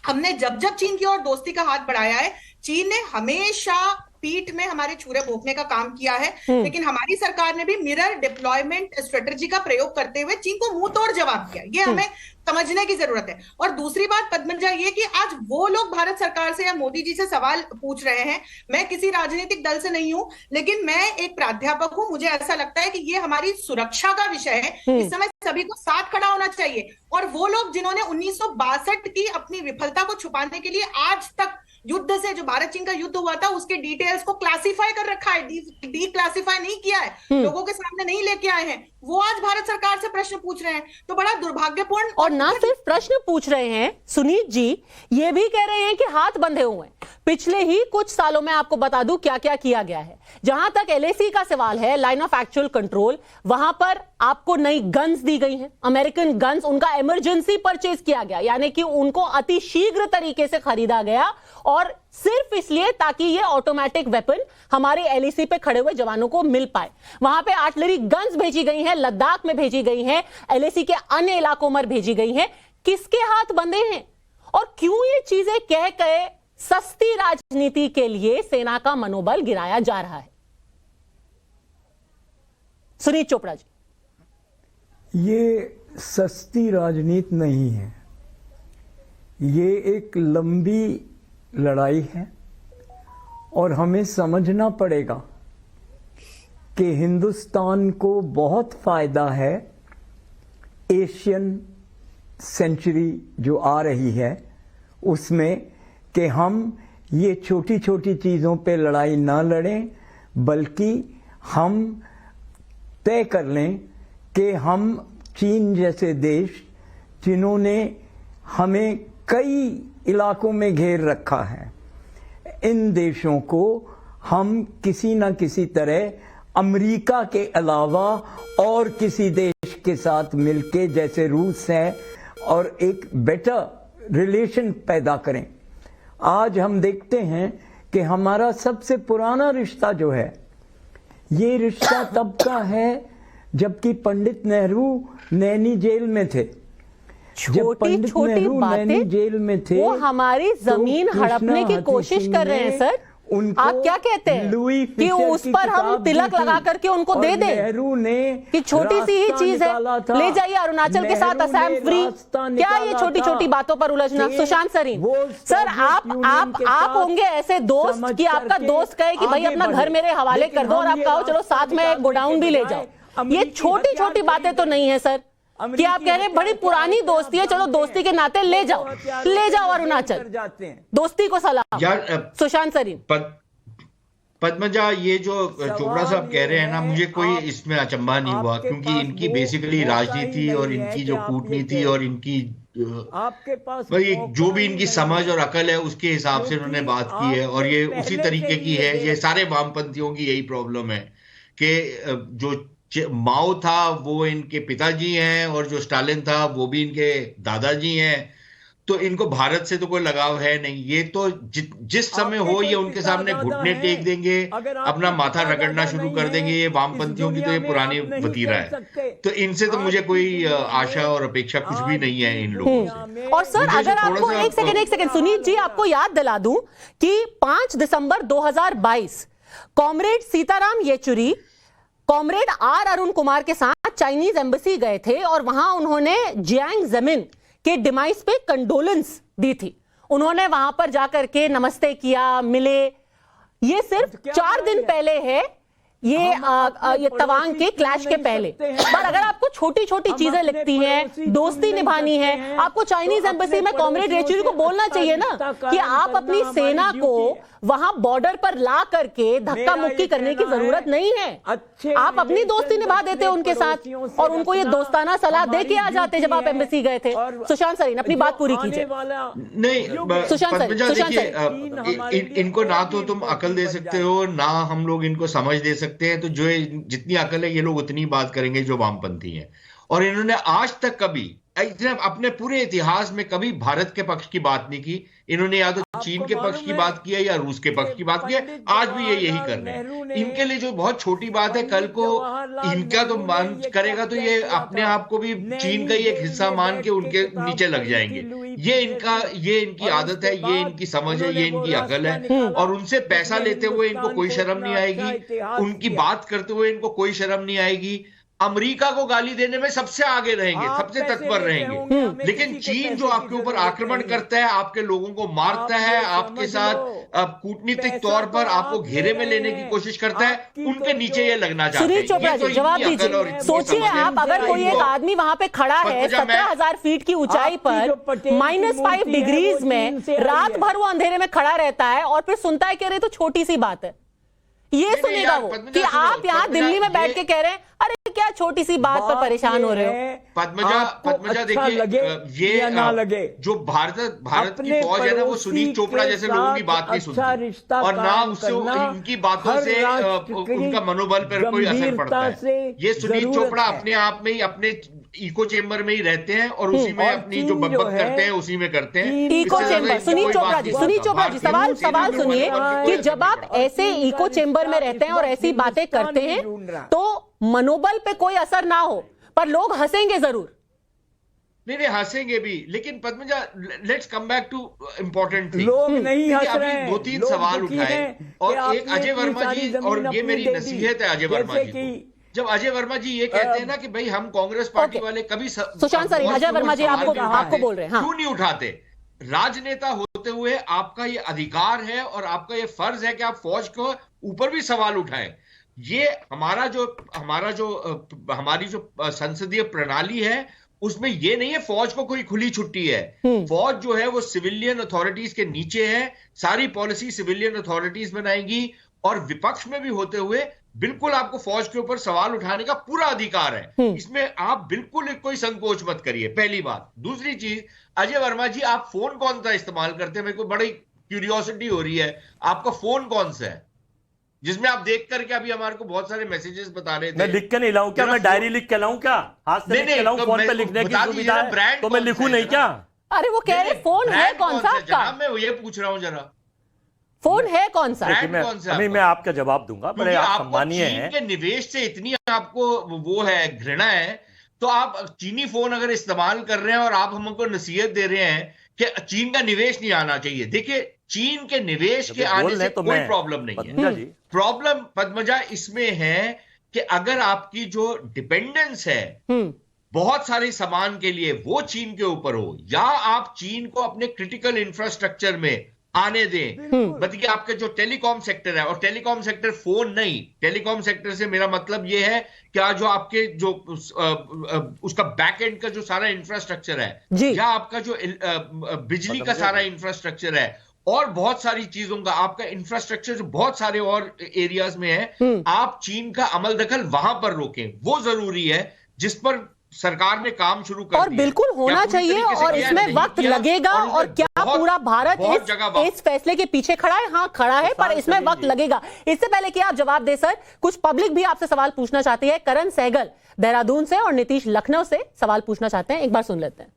S11: हमने जब जब चीन की ओर दोस्ती का हाथ बढ़ाया है, चीन ने हमेशा पीठ में हमारे छुरे भोंकने का काम किया है। लेकिन हमारी सरकार ने भी मिरर डिप्लॉयमेंट स्ट्रेटजी का प्रयोग करते हुए चीन को मुंह तोड़ जवाब दिया। ये हमें समझने की जरूरत है। और दूसरी बात पद्मजा ये कि आज वो लोग भारत सरकार से या मोदी जी से सवाल पूछ रहे हैं। मैं किसी राजनीतिक दल से नहीं हूं, लेकिन मैं एक प्राध्यापक हूं। मुझे ऐसा लगता है कि ये हमारी सुरक्षा का विषय है। इस समय सभी को साथ खड़ा होना चाहिए। और वो लोग जिन्होंने 1962 की अपनी विफलता को छुपाने के लिए आज तक युद्ध से, जो भारत चीन का युद्ध हुआ था, उसके डिटेल्स को क्लासिफाई कर रखा है, डी क्लासिफाई नहीं किया है, लोगों के सामने नहीं लेके आए हैं, वो आज भारत सरकार से प्रश्न पूछ रहे हैं। तो बड़ा दुर्भाग्यपूर्ण।
S1: और ना सिर्फ प्रश्न पूछ रहे हैं, सुनीत जी ये भी कह रहे हैं कि हाथ बंधे हुए हैं। पिछले ही कुछ सालों में आपको बता दूं क्या क्या किया गया है। जहां तक एलएसी का सवाल है, लाइन ऑफ एक्चुअल कंट्रोल, वहां पर आपको नई गन्स दी गई हैं, अमेरिकन गन्स, उनका इमरजेंसी परचेज किया गया, यानी कि उनको अति शीघ्र तरीके से खरीदा गया, और सिर्फ इसलिए ताकि ये ऑटोमेटिक वेपन हमारे एलएसी पे खड़े हुए जवानों को मिल पाए। वहां पे आर्टिलरी गन्स भेजी गई हैं, लद्दाख में भेजी गई हैं, एलएसी के अन्य इलाकों में भेजी गई हैं। किसके हाथ बंधे हैं और क्यों ये चीजें कह के सस्ती राजनीति के लिए सेना का मनोबल गिराया जा रहा है? सुनीत चोपड़ा जी,
S12: ये सस्ती राजनीति नहीं है, ये एक लंबी लड़ाई है। और हमें समझना पड़ेगा कि हिंदुस्तान को बहुत फायदा है एशियन सेंचुरी जो आ रही है उसमें, कि हम ये छोटी छोटी चीज़ों पे लड़ाई ना लड़ें, बल्कि हम तय कर लें कि हम चीन जैसे देश जिन्होंने हमें कई इलाकों में घेर रखा है, इन देशों को हम किसी न किसी तरह अमेरिका के अलावा और किसी देश के साथ मिलके, जैसे रूस है, और एक बेटर रिलेशन पैदा करें। आज हम देखते हैं कि हमारा सबसे पुराना रिश्ता जो है, ये रिश्ता तब का है जबकि पंडित नेहरू नैनी जेल में थे।
S1: छोटी छोटी बातें
S12: जेल में थे,
S1: वो हमारी जमीन हड़पने की कोशिश कर रहे हैं सर। आप क्या कहते हैं कि उस पर हम तिलक लगा करके उनको दे दें?
S12: नेहरू ने
S1: कि छोटी सी ही चीज है, ले जाइए अरुणाचल के साथ असम फ्री। क्या ये छोटी छोटी बातों पर उलझना? सुशांत सरीन सर, आप होंगे ऐसे दोस्त कि आपका दोस्त कहे कि भाई अपना घर मेरे हवाले कर दो और आप कहो चलो साथ में गोडाउन भी ले जाओ। ये छोटी छोटी बातें तो नहीं है सर कि आप कह रहे हैं बड़ी पुरानी दोस्ती है, चलो दोस्ती के नाते ले जाओ अरुणाचल, दोस्ती को सलाम। सुशांत सरीन।
S8: पद्मजा, ये जो चोपड़ा साहब कह रहे हैं ना, मुझे कोई इसमें अचंभा नहीं हुआ, क्योंकि इनकी बेसिकली राजनीति और इनकी जो कूटनीति और इनकी
S12: आपके पास
S8: भाई जो भी इनकी समझ और अकल है उसके हिसाब से उन्होंने बात की है, और ये उसी तरीके की है। ये सारे वामपंथियों की यही प्रॉब्लम है कि जो माओ था वो इनके पिताजी हैं और जो स्टालिन था वो भी इनके दादाजी हैं, तो इनको भारत से तो कोई लगाव है नहीं। ये तो जिस समय हो ये उनके सामने घुटने टेक देंगे, अपना माथा रगड़ना शुरू कर देंगे। ये वामपंथियों की तो ये पुरानी वतीरा है, तो इनसे तो मुझे कोई आशा और अपेक्षा कुछ भी नहीं है इन लोगों से।
S1: और सर अगर आपको एक सेकंड सुनीत जी, आपको याद दिला दूं कि 5 दिसंबर 2022 कॉमरेड सीताराम येचुरी कॉमरेड आर अरुण कुमार के साथ चाइनीज एम्बेसी गए थे और वहां उन्होंने जियांग जेमिन के डिमाइस पे कंडोलेंस दी थी। उन्होंने वहां पर जाकर के नमस्ते किया, मिले। ये सिर्फ 4 दिन पहले है, ये तवांग के क्लैश के पहले। पर अगर आपको छोटी छोटी चीजें लगती हैं, दोस्ती निभानी है, आपको चाइनीज एम्बेसी में कॉमरेड येचुरी को बोलना चाहिए ना कि आप अपनी सेना को वहां बॉर्डर पर ला करके धक्का मुक्की करने की जरूरत नहीं है। आप अपनी दोस्ती निभा देते उनके साथ और उनको ये दोस्ताना सलाह दे के आ जाते जब आप एम्बेसी गए थे। सुशांत सरीन, अपनी बात पूरी कीजिए।
S8: नहीं
S1: सुशांत
S8: सरीन, इनको ना तो तुम अकल दे सकते हो, ना हम लोग इनको समझ दे सकते हैं। तो जो जितनी अकल है ये लोग उतनी बात करेंगे जो वामपंथी हैं। और इन्होंने आज तक कभी अपने पूरे इतिहास में कभी भारत के पक्ष की बात नहीं की। इन्होंने या तो चीन के पक्ष की बात की है या रूस के पक्ष की बात की है। आज भी ये यही कर रहे हैं। इनके लिए जो बहुत छोटी बात है, कल को इनका तो मान करेगा तो ये अपने आप को भी चीन का ही एक हिस्सा मान के उनके नीचे लग जाएंगे। ये इनकी आदत है, ये इनकी समझ है, ये इनकी अकल है। और उनसे पैसा लेते हुए इनको कोई शर्म नहीं आएगी, उनकी बात करते हुए इनको कोई शर्म नहीं आएगी। अमेरिका को गाली देने में सबसे आगे रहेंगे, सबसे तत्पर रहेंगे। लेकिन चीन जो आपके ऊपर आक्रमण करता है, आपके लोगों को मारता है, आपके साथ कूटनीतिक तौर पर आपको घेरे में लेने की कोशिश करता है, उनके नीचे ये लगना चाहते हैं।
S1: सुनील चोपड़ा जी, जवाब दीजिए। सोचिए आप, अगर कोई एक आदमी वहां पे खड़ा है 17,000 फीट की ऊंचाई पर -5 डिग्रीज में, रात भर वो अंधेरे में खड़ा रहता है और फिर सुनता है, कह रहे तो छोटी सी बात है। ये सुनेगा वो कि आप यहाँ दिल्ली में बैठ के कह रहे हैं अरे क्या छोटी सी बात पर परेशान हो रहे हो।
S8: पद्मजा देखिए, ये
S12: ना लगे,
S8: जो भारत की फौज है ना, वो सुनील चोपड़ा जैसे लोगों की बात नहीं सुनती और ना उससे उनकी बातों से उनका मनोबल पर कोई असर पड़ता है। ये सुनील चोपड़ा अपने आप में ही अपने इको चेंबर में ही रहते हैं और उसी में अपनी जो बकबक करते हैं उसी में करते हैं।
S1: इको चेंबर, सुनील चोपड़ा जी सवाल सुनिए कि जब आप ऐसे इको चेंबर में रहते हैं और ऐसी बातें करते हैं तो मनोबल पे कोई असर ना हो, पर लोग हंसेंगे जरूर।
S8: नहीं हंसेंगे भी, लेकिन Padmaja let's come back to important thing.
S12: लोग नहीं हंस रहे हैं,
S8: 2-3 सवाल उठाए और एक अजय वर्मा जी, और ये मेरी नसीहत है अजय वर्मा जी को। जब अजय वर्मा जी ये कहते हैं ना कि भाई हम कांग्रेस पार्टी वाले कभी
S1: सुशांत सरीन, अजय वर्मा जी आपको बोल रहे हैं,
S8: क्यों नहीं उठाते? राजनेता होते हुए आपका ये अधिकार है और आपका ये फर्ज है कि आप फौज को ऊपर भी सवाल उठाएं। ये हमारी जो संसदीय प्रणाली है उसमें ये नहीं है फौज को कोई खुली छुट्टी है। फौज जो है वो सिविलियन अथॉरिटीज के नीचे है, सारी पॉलिसी सिविलियन अथॉरिटीज बनाएंगी और विपक्ष में भी होते हुए बिल्कुल आपको फौज के ऊपर सवाल उठाने का पूरा अधिकार है। इसमें आप बिल्कुल कोई संकोच मत करिए, पहली बात। दूसरी चीज, अजय वर्मा जी, आप फोन कौन सा इस्तेमाल करते हैं? मेरे को बड़ी क्यूरियोसिटी हो रही है, आपका फोन कौन सा है जिसमें आप देख करके अभी हमारे को बहुत सारे मैसेजेस बता रहे थे?
S9: मैं लिख के नहीं लाऊं क्या? मैं डायरी लिख के लाऊं क्या? हाथ से लिख के लाऊं?
S8: तो
S9: फोन पे लिखने की सुविधा है तो मैं लिखूं नहीं क्या?
S1: अरे वो कह रहे फोन है कौन सा आपका?
S8: मैं ये पूछ रहा हूं जरा,
S1: फोन है कौन सा?
S9: अभी मैं आपका जवाब दूंगा, बड़े आप सम्मानीय हैं।
S8: चीन के निवेश से इतनी आपको वो है, घृणा है, तो आप चीनी फोन अगर इस्तेमाल कर रहे हैं और आप हमको नसीहत दे रहे हैं कि चीन का निवेश नहीं आना चाहिए। देखिए, चीन के निवेश के आने से कोई प्रॉब्लम नहीं है। प्रॉब्लम पद्मजा इसमें है कि अगर आपकी जो डिपेंडेंस है बहुत सारे सामान के लिए वो चीन के ऊपर हो, या आप चीन को अपने क्रिटिकल इंफ्रास्ट्रक्चर में आने दें। बताइए, आपका जो टेलीकॉम सेक्टर है, और टेलीकॉम सेक्टर फोन नहीं, टेलीकॉम सेक्टर से मेरा मतलब ये है क्या जो आपके जो उसका बैक एंड का जो सारा इंफ्रास्ट्रक्चर है, या आपका जो बिजली का सारा इंफ्रास्ट्रक्चर है, और बहुत सारी चीजों का आपका इंफ्रास्ट्रक्चर जो बहुत सारे और एरियाज में है, आप चीन का अमल दखल वहां पर रोकें। वो जरूरी है जिस पर सरकार ने काम शुरू कर
S1: और बिल्कुल होना चाहिए, और इसमें वक्त लगेगा। और क्या पूरा भारत इस फैसले के पीछे खड़ा है? हाँ, खड़ा है, पर इसमें वक्त लगेगा। इससे पहले कि आप जवाब दे सर, कुछ पब्लिक भी आपसे सवाल पूछना चाहती है। करण सहगल देहरादून से और नीतीश लखनऊ से सवाल पूछना चाहते हैं, एक बार सुन लेते हैं।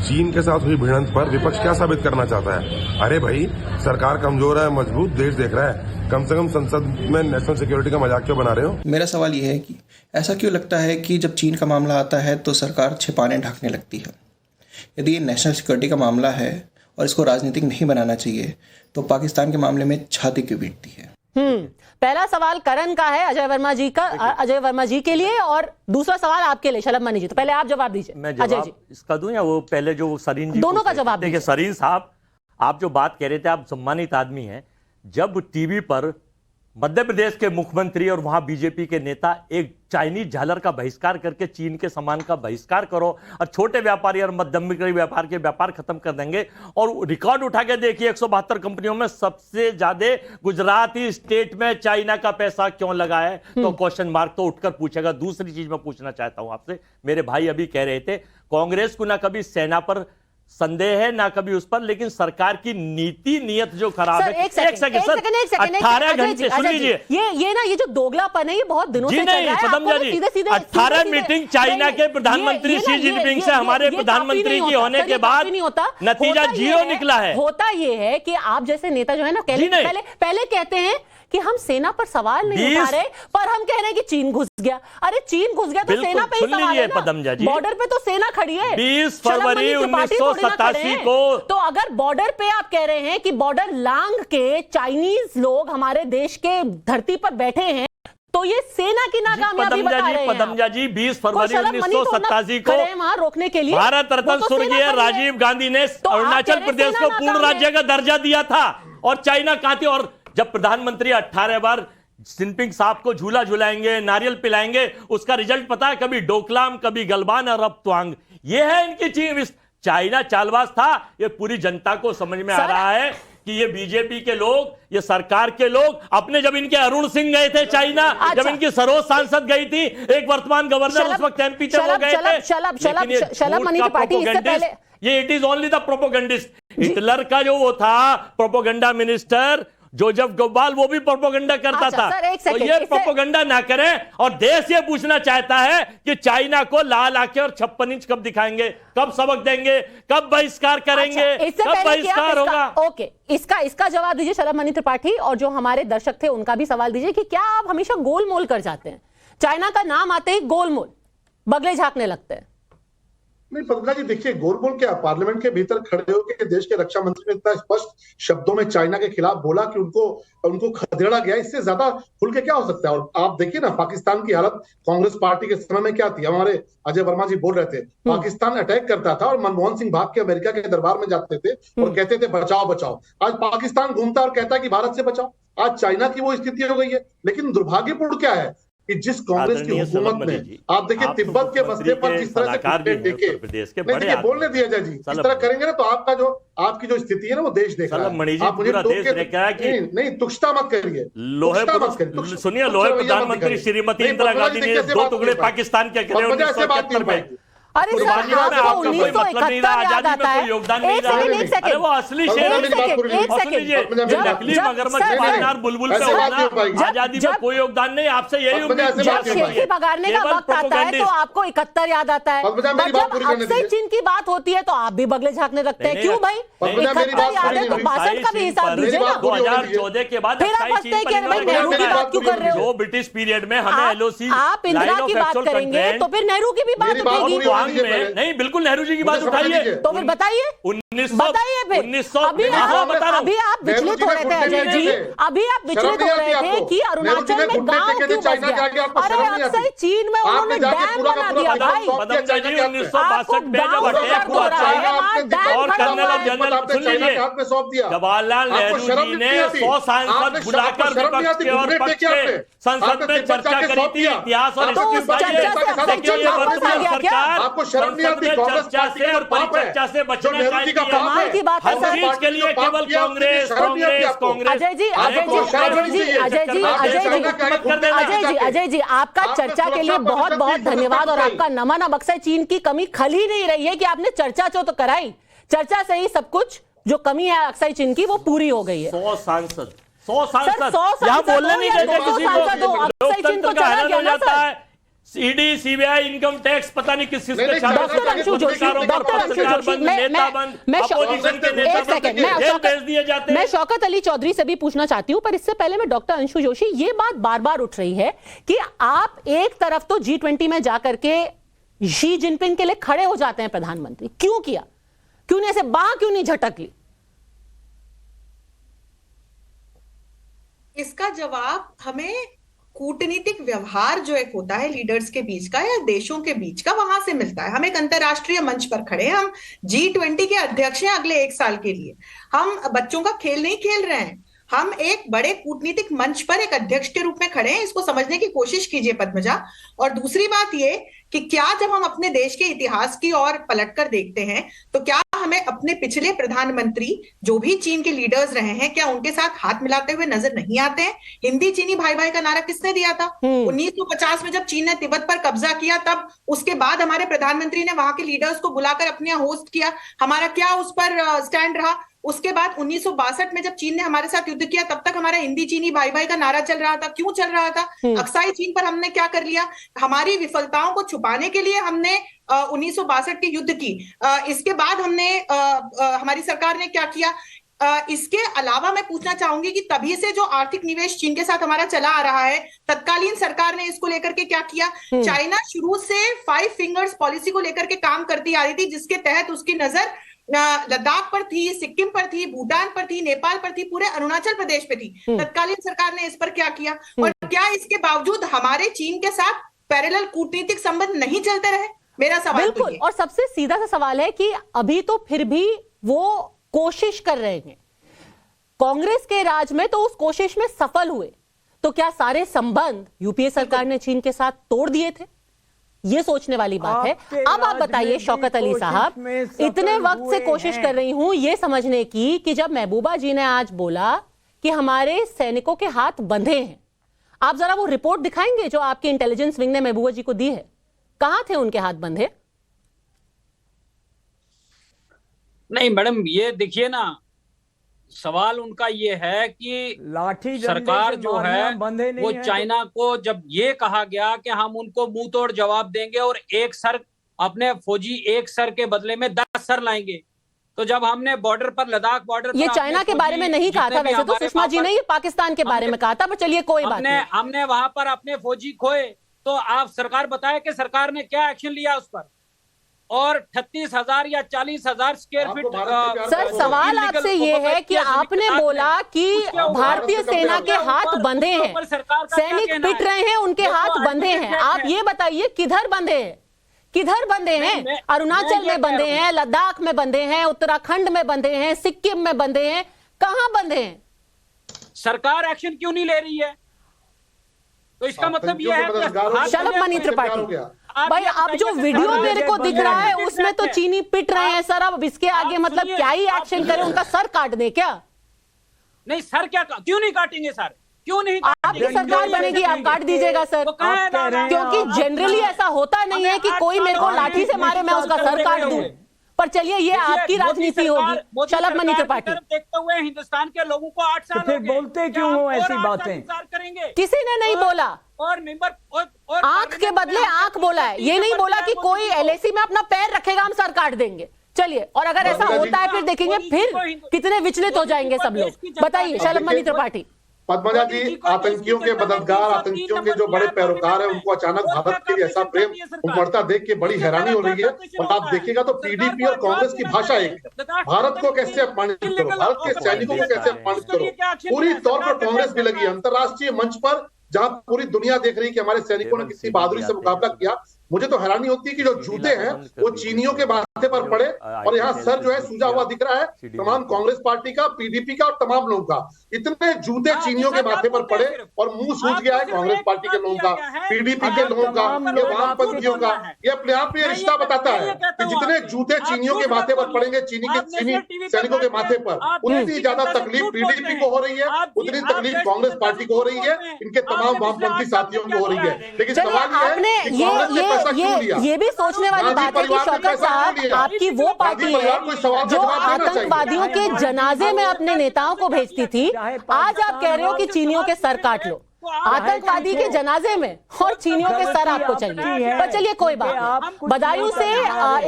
S13: चीन के साथ हुई भिड़ंत पर विपक्ष क्या साबित करना चाहता है? अरे भाई, सरकार कमजोर है, मजबूत देश देख रहा है, कम से कम संसद में नेशनल सिक्योरिटी का मजाक क्यों बना रहे हो?
S14: मेरा सवाल यह है कि ऐसा क्यों लगता है कि जब चीन का मामला आता है तो सरकार छिपाने ढकने लगती है? यदि ये नेशनल सिक्योरिटी का मामला है और इसको राजनीतिक नहीं बनाना चाहिए, तो पाकिस्तान के मामले में छाती क्यों पीटती है?
S1: पहला सवाल करण का है, अजय वर्मा जी के लिए, और दूसरा सवाल आपके लिए शलभ मनी जी। तो पहले आप जवाब दीजिए।
S9: मैं जवाब इसका दूं या वो पहले जो सरीन जी?
S1: दोनों का जवाब
S9: देखिए सरीन साहब, आप जो बात कह रहे थे, आप सम्मानित आदमी हैं। जब टीवी पर मध्य प्रदेश के मुख्यमंत्री और वहां बीजेपी के नेता एक चाइनीज झालर का बहिष्कार करके चीन के सामान का बहिष्कार करो और छोटे व्यापारी और मध्यम व्यापार के व्यापार खत्म कर देंगे, और रिकॉर्ड उठा के देखिए 172 कंपनियों में सबसे ज्यादा गुजरात ही स्टेट में चाइना का पैसा क्यों लगा है, तो क्वेश्चन मार्क तो उठकर पूछेगा। दूसरी चीज मैं पूछना चाहता हूं आपसे, मेरे भाई अभी कह रहे थे कांग्रेस को ना कभी सेना पर संदेह है ना कभी उस पर, लेकिन सरकार की नीति नियत जो खराब है। एक सेकंड 18 घंटे सुन लीजिए,
S1: ये जो दोगलापन है ये बहुत दिनों से चल रहा है।
S9: पदमजा जी, 18 मीटिंग चाइना के प्रधानमंत्री शी जिनपिंग से हमारे प्रधानमंत्री की होने के बाद नतीजा 0 निकला है।
S1: होता ये है कि आप जैसे नेता जो है ना, पहले कहते हैं कि हम सेना पर सवाल नहीं उठा रहे, पर हम कह रहे हैं कि चीन घुस गया। अरे चीन घुस गया तो सेना पे ही सवाल है ना, बॉर्डर पे तो सेना खड़ी है।
S9: 20 फरवरी 1987 को
S1: तो अगर बॉर्डर पे आप कह रहे हैं कि बॉर्डर लांग के चाइनीज लोग हमारे देश के धरती पर बैठे हैं, तो ये सेना की नाकामयाबी बता रहे हैं।
S9: पदमजा जी, 20 फरवरी 1987 को
S1: वहां रोकने के लिए
S9: भारत रत्न स्वर्गीय राजीव गांधी ने अरुणाचल प्रदेश को पूर्ण राज्य का दर्जा दिया था, और चाइना कहां थी? और जब प्रधानमंत्री 18 बार जिनपिंग साहब को झूला झुलाएंगे, नारियल पिलाएंगे, उसका रिजल्ट पता है? कभी डोकलाम, कभी गलबान और अब त्वांग। ये है इनकी चीज। चाइना चालबाज था, ये पूरी जनता को समझ में आ रहा है कि ये बीजेपी के लोग, ये सरकार के लोग अपने, जब इनके अरुण सिंह गए थे चाइना, जब इनकी सरोज सांसद गई थी, एक वर्तमान गवर्नर उस वक्त एमपी थे, वो गए थे। ये it is only the propagandist. Hitler का जो वो था प्रोपोगंडा मिनिस्टर जोसेफ गोबाल, वो भी प्रोपोगंडा करता था। तो ये प्रोपोगंडा ना करें, और देश ये पूछना चाहता है कि चाइना को लाल आंखें और 56 इंच कब दिखाएंगे, कब सबक देंगे, कब बहिष्कार करेंगे, कब बहिष्कार होगा?
S1: ओके, इसका जवाब दीजिए शलभ मनी त्रिपाठी, और जो हमारे दर्शक थे उनका भी सवाल दीजिए कि क्या आप हमेशा गोलमोल कर जाते हैं? चाइना का नाम आते ही गोलमोल, बगले झांकने लगते हैं।
S10: नहीं पद्मजा जी, देखिए गोलमोल क्या, पार्लियामेंट के भीतर खड़े होकर देश के रक्षा मंत्री ने इतना स्पष्ट शब्दों में चाइना के खिलाफ बोला कि उनको खदेड़ा गया। इससे ज्यादा खुल के क्या हो सकता है? और आप देखिए ना, पाकिस्तान की हालत कांग्रेस पार्टी के समय में क्या थी। हमारे अजय वर्मा जी बोल रहे थे, पाकिस्तान अटैक करता था और मनमोहन सिंह भाग के अमेरिका के दरबार में जाते थे और कहते थे बचाओ बचाओ। आज पाकिस्तान घूमता और कहता है कि भारत से बचाओ। आज चाइना की वो स्थिति हो गई है। लेकिन दुर्भाग्यपूर्ण क्या है, कि जिस कांग्रेस की
S9: आदरणीय
S10: हुकूमत
S9: सलम अली
S10: में
S9: जी,
S10: आप देखिए
S9: आप
S10: तिब्बत के मसले पर जिस तरह से
S9: सलाहकार भी
S10: क्रिकेट
S9: हैं
S10: देखे
S9: उत्तर प्रदेश के
S10: नहीं
S9: बड़े
S10: देखिए बोलने
S9: आदमी
S10: दिया जाए जी, इस तरह करेंगे ना तो आपकी जो स्थिति है ना वो देश देख रहा
S9: सलम मणि
S10: है।
S9: जी,
S10: आप मुझे
S9: पूरा
S10: टोक
S9: देश
S10: के
S9: देख रहा है कि
S10: नहीं तुष्टा मत करिए,
S9: लोहे
S10: तुष्टा मत करिए,
S9: सुनिए, लोहे प्रधानमंत्री श्रीमती इंदिरा गांधी ने 2 टुकड़े पाकिस्तान के करे 1971 में।
S1: अरे सर,
S9: कुर्बानियों में
S1: आपको
S9: आपका कोई मतलब नहीं रहा,
S1: 1971 याद
S9: आजादी
S1: आता
S9: में
S1: है।
S9: कोई योगदान नहीं
S1: एक
S9: रहा।
S1: सेकंड, एक सेकंड।
S9: अरे वो असली शेर
S1: एक सेकंड।
S9: नकली मगरमच्छ मारनार बुलबुल पे होना, आजादी में कोई योगदान नहीं। आपसे यही उम्मीद
S1: जब शेखी बगाड़ने का वक्त आता है तो आपको 71 याद आता है, पर जब अक्सर चीन की बात होती है तो आप भी बगले झांकने लगते हैं। क्यों भाई? 71 याद है तो 62 का भी हिसाब दीजिए ना।
S9: 2014 के बाद
S1: फिर आप हंसते हैं कि अरे भाई नेहरू की बात क्यों कर रहे हो?
S9: जो ब्रिटिश पीरियड में हमें एलओसी
S1: आप इंदिरा की बात करेंगे तो फिर नेहरू की भी बात उठेगी।
S9: नहीं, बिल्कुल नेहरू जी की बात उठाइए।
S1: तो फिर बताइए, बताइए फिर। अभी आप विचलित हो रहे थे अजय जी, अभी आप विचलित हो रहे थे कि अरुणाचल में गांव क्यों बस गया। अरे अक्सर चीन में उन्होंने डैम बना दिया भाई।
S9: 1962 में जब अटैक हुआ था और कर्नल जनरल सुन लीजिए, जवाहरलाल नेहरू जी ने 100 सांसद बुलाकर विपक्ष के और पक्ष के संसद में चर्चा करी थी। इतिहास और
S10: आपको शर्म नहीं आती?
S9: चर्चा से और परिचर्चा से बचना चाहिए।
S1: कमाल की बात है
S9: हर चीज के लिए केवल कांग्रेस कांग्रेस कांग्रेस।
S1: अजय जी आपका चर्चा के लिए बहुत बहुत धन्यवाद और आपका नमन। अब अक्सर चीन की कमी खल ही नहीं रही है कि आपने चर्चा तो कराई, चर्चा से ही सब कुछ जो कमी है अक्सर चीन की वो पूरी हो गई है।
S9: 100 सांसद यहाँ बोलने नहीं देते किसी को। लोकतंत्र का हनन हो जाता है। सीडी सीबीआई इनकम टैक्स पता नहीं किस
S1: डॉक्टर अंशु जोशी, मैं शौकत अली चौधरी से भी पूछना चाहती हूं, पर इससे पहले मैं डॉक्टर अंशु जोशी, ये बात बार बार उठ रही है कि आप एक तरफ तो G20 में जाकर के शी जिनपिंग के लिए खड़े हो जाते हैं प्रधानमंत्री, क्यों किया? क्यों नहीं ऐसे बाह क्यों नहीं झटक ली?
S11: इसका जवाब हमें कूटनीतिक व्यवहार जो एक होता है लीडर्स के बीच का या देशों के बीच का, वहां से मिलता है। हम एक अंतरराष्ट्रीय मंच पर खड़े हैं, हम G20 के अध्यक्ष हैं अगले 1 साल के लिए। हम बच्चों का खेल नहीं खेल रहे हैं, हम एक बड़े कूटनीतिक मंच पर एक अध्यक्ष के रूप में खड़े हैं। इसको समझने की कोशिश कीजिए पद्मजा। और दूसरी बात ये कि क्या जब हम अपने देश के इतिहास की ओर पलटकर देखते हैं तो क्या हमें अपने पिछले प्रधानमंत्री जो भी चीन के लीडर्स रहे हैं, क्या उनके साथ हाथ मिलाते हुए नजर नहीं आते हैं? हिंदी चीनी भाई भाई का नारा किसने दिया था? 1950 में जब चीन ने तिब्बत पर कब्जा किया, तब उसके बाद हमारे प्रधानमंत्री ने वहां के लीडर्स को बुलाकर अपने यहाँ होस्ट किया। हमारा क्या उस पर स्टैंड रहा? उसके बाद 1962 में जब चीन ने हमारे साथ युद्ध किया, तब तक हमारा हिंदी चीनी भाई भाई का नारा चल रहा था। क्यों चल रहा था? अक्साई चीन पर हमने क्या कर लिया? हमारी विफलताओं को छुपाने के लिए हमने 1962 के युद्ध की। इसके बाद हमने हमारी सरकार ने क्या किया? इसके अलावा मैं पूछना चाहूंगी कि तभी से जो आर्थिक निवेश चीन के साथ हमारा चला आ रहा है, तत्कालीन सरकार ने इसको लेकर के क्या किया? चाइना शुरू से 5 फिंगर्स पॉलिसी को लेकर के काम करती आ रही थी, जिसके तहत उसकी नजर लद्दाख पर थी, सिक्किम पर थी, भूटान पर थी, नेपाल पर थी, पूरे अरुणाचल प्रदेश पे थी। तत्कालीन सरकार ने इस पर क्या किया? और क्या इसके बावजूद हमारे चीन के साथ पैरेलल कूटनीतिक संबंध नहीं चलते रहे? मेरा सवाल
S1: बिल्कुल।
S11: तो
S1: और सबसे सीधा सा सवाल है कि अभी तो फिर भी वो कोशिश कर रहे हैं, कांग्रेस के राज में तो उस कोशिश में सफल हुए, तो क्या सारे संबंध यूपीए सरकार ने चीन के साथ तोड़ दिए थे? ये सोचने वाली बात है। अब आप बताइए शौकत अली साहब, इतने वक्त से कोशिश कर रही हूं ये समझने की कि जब महबूबा जी ने आज बोला कि हमारे सैनिकों के हाथ बंधे हैं, आप जरा वो रिपोर्ट दिखाएंगे जो आपके इंटेलिजेंस विंग ने महबूबा जी को दी है? कहां थे उनके हाथ बंधे?
S7: नहीं मैडम, ये देखिए ना, सवाल उनका ये है कि
S12: लाठी
S7: सरकार जो है वो चाइना को जब ये कहा गया कि हम उनको मुंह तोड़ जवाब देंगे और एक सर अपने फौजी एक सर के बदले में 10 सर लाएंगे, तो जब हमने बॉर्डर पर, लद्दाख बॉर्डर पर,
S1: ये चाइना के बारे में नहीं कहा था वैसे तो सुषमा जी ने, ये पाकिस्तान के बारे में कहा था, पर चलिए कोई बात नहीं।
S7: हमने वहां पर अपने फौजी खोए, तो आप सरकार बताए कि सरकार ने क्या एक्शन लिया उस पर? और 38,000 या 40,000 स्क्वायर फीट।
S1: सर सवाल आपसे ये है कि आपने बोला कि भारतीय सेना के हाथ बंधे हैं, सैनिक पिट रहे हैं, उनके हाथ बंधे हैं। आप ये बताइए किधर बंधे हैं? किधर बंधे हैं? अरुणाचल में बंधे हैं, लद्दाख में बंधे हैं, उत्तराखंड में बंधे हैं, सिक्किम में बंधे हैं, कहां बंधे हैं?
S7: सरकार एक्शन क्यों नहीं ले रही है? तो इसका मतलब ये है कि
S1: शलभ मनी त्रिपाठी भाई, अब जो वीडियो मेरे को दिख रहा है उसमें तो चीनी पिट रहे हैं सर। अब इसके आगे मतलब क्या ही एक्शन करें, उनका सर काट दे क्या?
S7: नहीं सर, क्यों नहीं काटेंगे सर? क्यों नहीं?
S1: आपकी सरकार बनेगी, आप काट दीजिएगा सर, क्योंकि जनरली ऐसा होता नहीं है कि कोई मेरे को लाठी से मारे मैं उसका सर काट दूं। पर चलिए ये आपकी राजनीति होगी शलभ मनी त्रिपाठी।
S7: देखते हुए हिंदुस्तान के लोगों को 8 साल
S12: फिर बोलते क्यों हो ऐसी बातें?
S7: करेंगे,
S1: किसी ने नहीं बोला।
S7: और मेंबर और
S1: आंख के बदले आंख बोला है, ये नहीं बोला कि कोई एलएसी में अपना पैर रखेगा हम सर काट देंगे। चलिए, और अगर ऐसा होता है फिर देखेंगे फिर कितने विचलित हो जाएंगे सब लोग। बताइए शलभ मनी त्रिपाठी।
S10: पद्मजा जी, आतंकियों के मददगार, आतंकियों के जो बड़े पैरोकार हैं, उनको अचानक भारत के लिए ऐसा प्रेम उमड़ता देख के बड़ी हैरानी हो रही है। और आप देखिएगा तो पीडीपी और कांग्रेस की भाषा एक है। भारत को कैसे अपमानित करो, भारत के सैनिकों को कैसे अपमानित करो, पूरी तौर पर कांग्रेस भी लगी है अंतर्राष्ट्रीय मंच पर, जहां पूरी दुनिया देख रही है कि हमारे सैनिकों ने कितनी बहादुरी से मुकाबला किया। मुझे तो हैरानी होती है कि जो जूते हैं वो चीनियों के माथे पर पड़े, और यहाँ सर जो है सूजा हुआ दिख रहा है तमाम कांग्रेस पार्टी का, पीडीपी का और तमाम लोगों का। इतने जूते चीनियों के माथे पर पड़े और मुंह सूज गया है कांग्रेस पार्टी के लोगों का, पीडीपी के लोगों का, ये वामपंथियों का। ये अपने आप में रिश्ता बताता है कि जितने जूते चीनियों के माथे पर पड़ेंगे, चीनी सैनिकों के माथे पर, उतनी ज्यादा तकलीफ पीडीपी को हो रही है, उतनी तकलीफ कांग्रेस पार्टी को हो रही है, इनके तमाम वामपंथी साथियों को हो रही है। लेकिन सवाल
S1: ये भी सोचने वाली बात है कि शौकत साहब, आपकी वो पार्टी है जो आतंकवादियों के जनाजे में अपने नेताओं को भेजती थी, आज आप कह रहे हो कि चीनियों के सर काट लो आतंकवादी के जनाजे में, और चीनियों के सर आपको चाहिए। पर चलिए कोई बात नहीं। बदायूं से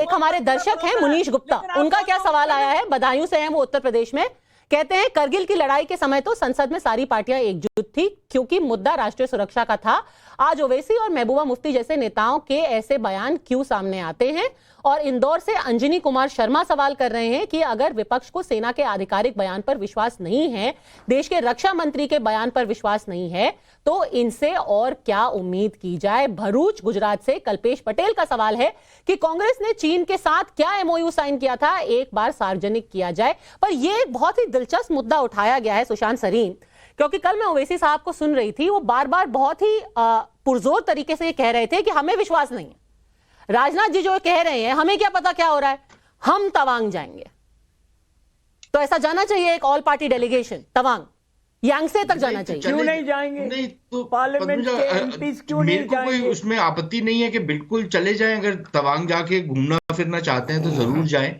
S1: एक हमारे दर्शक हैं मुनीश गुप्ता, उनका क्या सवाल आया है। बदायूं से हैं वो, उत्तर प्रदेश में। कहते हैं करगिल की लड़ाई के समय तो संसद में सारी पार्टियां एकजुट थी क्योंकि मुद्दा राष्ट्रीय सुरक्षा का था। आज ओवैसी और महबूबा मुफ्ती जैसे नेताओं के ऐसे बयान क्यों सामने आते हैं? और इंदौर से अंजनी कुमार शर्मा सवाल कर रहे हैं कि अगर विपक्ष को सेना के आधिकारिक बयान पर विश्वास नहीं है, देश के रक्षा मंत्री के बयान पर विश्वास नहीं है, तो इनसे और क्या उम्मीद की जाए। भरूच गुजरात से कल्पेश पटेल का सवाल है कि कांग्रेस ने चीन के साथ क्या एमओयू साइन किया था, एक बार सार्वजनिक किया जाए। पर यह बहुत ही दिलचस्प मुद्दा उठाया गया है सुशांत सरीन, क्योंकि कल मैं ओवैसी साहब को सुन रही थी, वो बार बार बहुत ही पुरजोर तरीके से ये कह रहे थे कि हमें विश्वास नहीं है। राजनाथ जी जो कह रहे हैं हमें क्या पता क्या हो रहा है, हम तवांग जाएंगे। तो ऐसा जाना चाहिए एक ऑल पार्टी डेलीगेशन तवांग, यांगसे तक जाना चाहिए।
S12: क्यों नहीं जाएंगे?
S8: नहीं तो
S12: पार्लियामेंट के एमपीज क्यों नहीं जाएंगे?
S8: कोई उसमें आपत्ति नहीं है कि बिल्कुल चले जाएं, अगर तवांग जाके घूमना फिरना चाहते हैं तो जरूर जाएं।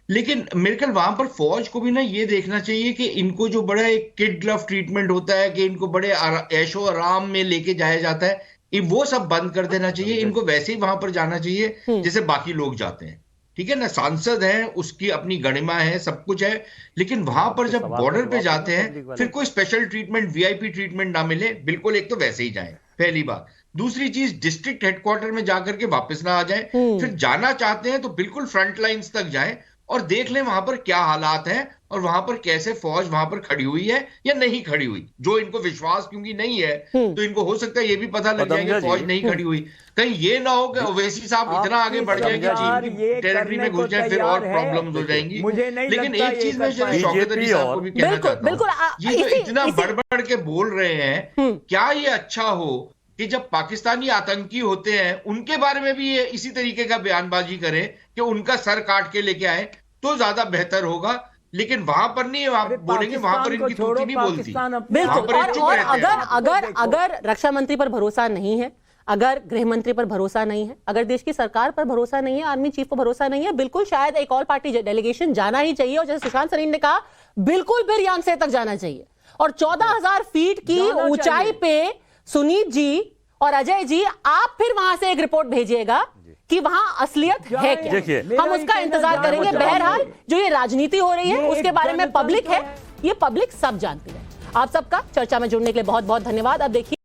S8: लेकिन मेरे ख्याल वहां पर फौज को भी ना ये देखना चाहिए कि इनको जो बड़ा एक किड ग्लव ट्रीटमेंट होता है कि इनको बड़े ऐशो आराम में लेके जाया जाता है, वो सब बंद कर देना चाहिए। इनको वैसे ही वहां पर जाना चाहिए जैसे बाकी लोग जाते हैं। ठीक है ना, सांसद हैं, उसकी अपनी गरिमा है, सब कुछ है, लेकिन वहां पर जब बॉर्डर पे जाते हैं फिर कोई स्पेशल ट्रीटमेंट, वीआईपी ट्रीटमेंट ना मिले। बिल्कुल, एक तो वैसे ही जाएं, पहली बात। दूसरी चीज, डिस्ट्रिक्ट हेडक्वार्टर में जाकर के वापस ना आ जाएं। फिर जाना चाहते हैं तो बिल्कुल फ्रंट लाइंस तक जाएं और देख लें वहां पर क्या हालात हैं और वहां पर कैसे फौज वहां पर खड़ी हुई है या नहीं खड़ी हुई। जो इनको विश्वास क्योंकि नहीं है तो इनको हो सकता है ये भी पता लग जाए कि फौज नहीं खड़ी हुई। कहीं ये ना हो कि ओवैसी साहब इतना आगे बढ़ जाए कि चीन की टेरिटरी में घुस जाए, फिर और प्रॉब्लम्स हो जाएंगी। लेकिन एक चीज मैं शौकत अली साहब को भी कहना चाहता हूँ, ये जो इतना बढ़ के बोल रहे हैं, क्या ये अच्छा हो कि जब पाकिस्तानी आतंकी होते हैं उनके बारे में भी ये इसी तरीके का बयानबाजी करे कि उनका सर काट के लेके आए तो ज्यादा बेहतर होगा। लेकिन वहां पर नहीं बोलेंगे, वहां पर इनकी तूती नहीं बोलती।
S1: बिल्कुल। और अगर रक्षा मंत्री पर भरोसा नहीं है, अगर गृह मंत्री पर भरोसा नहीं है, अगर देश की सरकार पर भरोसा नहीं है, आर्मी चीफ पर भरोसा नहीं है, बिल्कुल शायद एक ऑल पार्टी डेलीगेशन जाना ही चाहिए। और जैसे सुशांत सरीन ने कहा, बिल्कुल फिर यांगसे तक जाना चाहिए। और 14,000 फीट की ऊंचाई पे सुनीत जी और अजय जी, आप फिर वहां से एक रिपोर्ट भेजिएगा कि वहां असलियत है क्या। हम उसका इंतजार करेंगे। बहरहाल जो ये राजनीति हो रही है उसके बारे में पब्लिक है, ये पब्लिक सब जानती है। आप सबका चर्चा में जुड़ने के लिए बहुत बहुत धन्यवाद। अब देखिए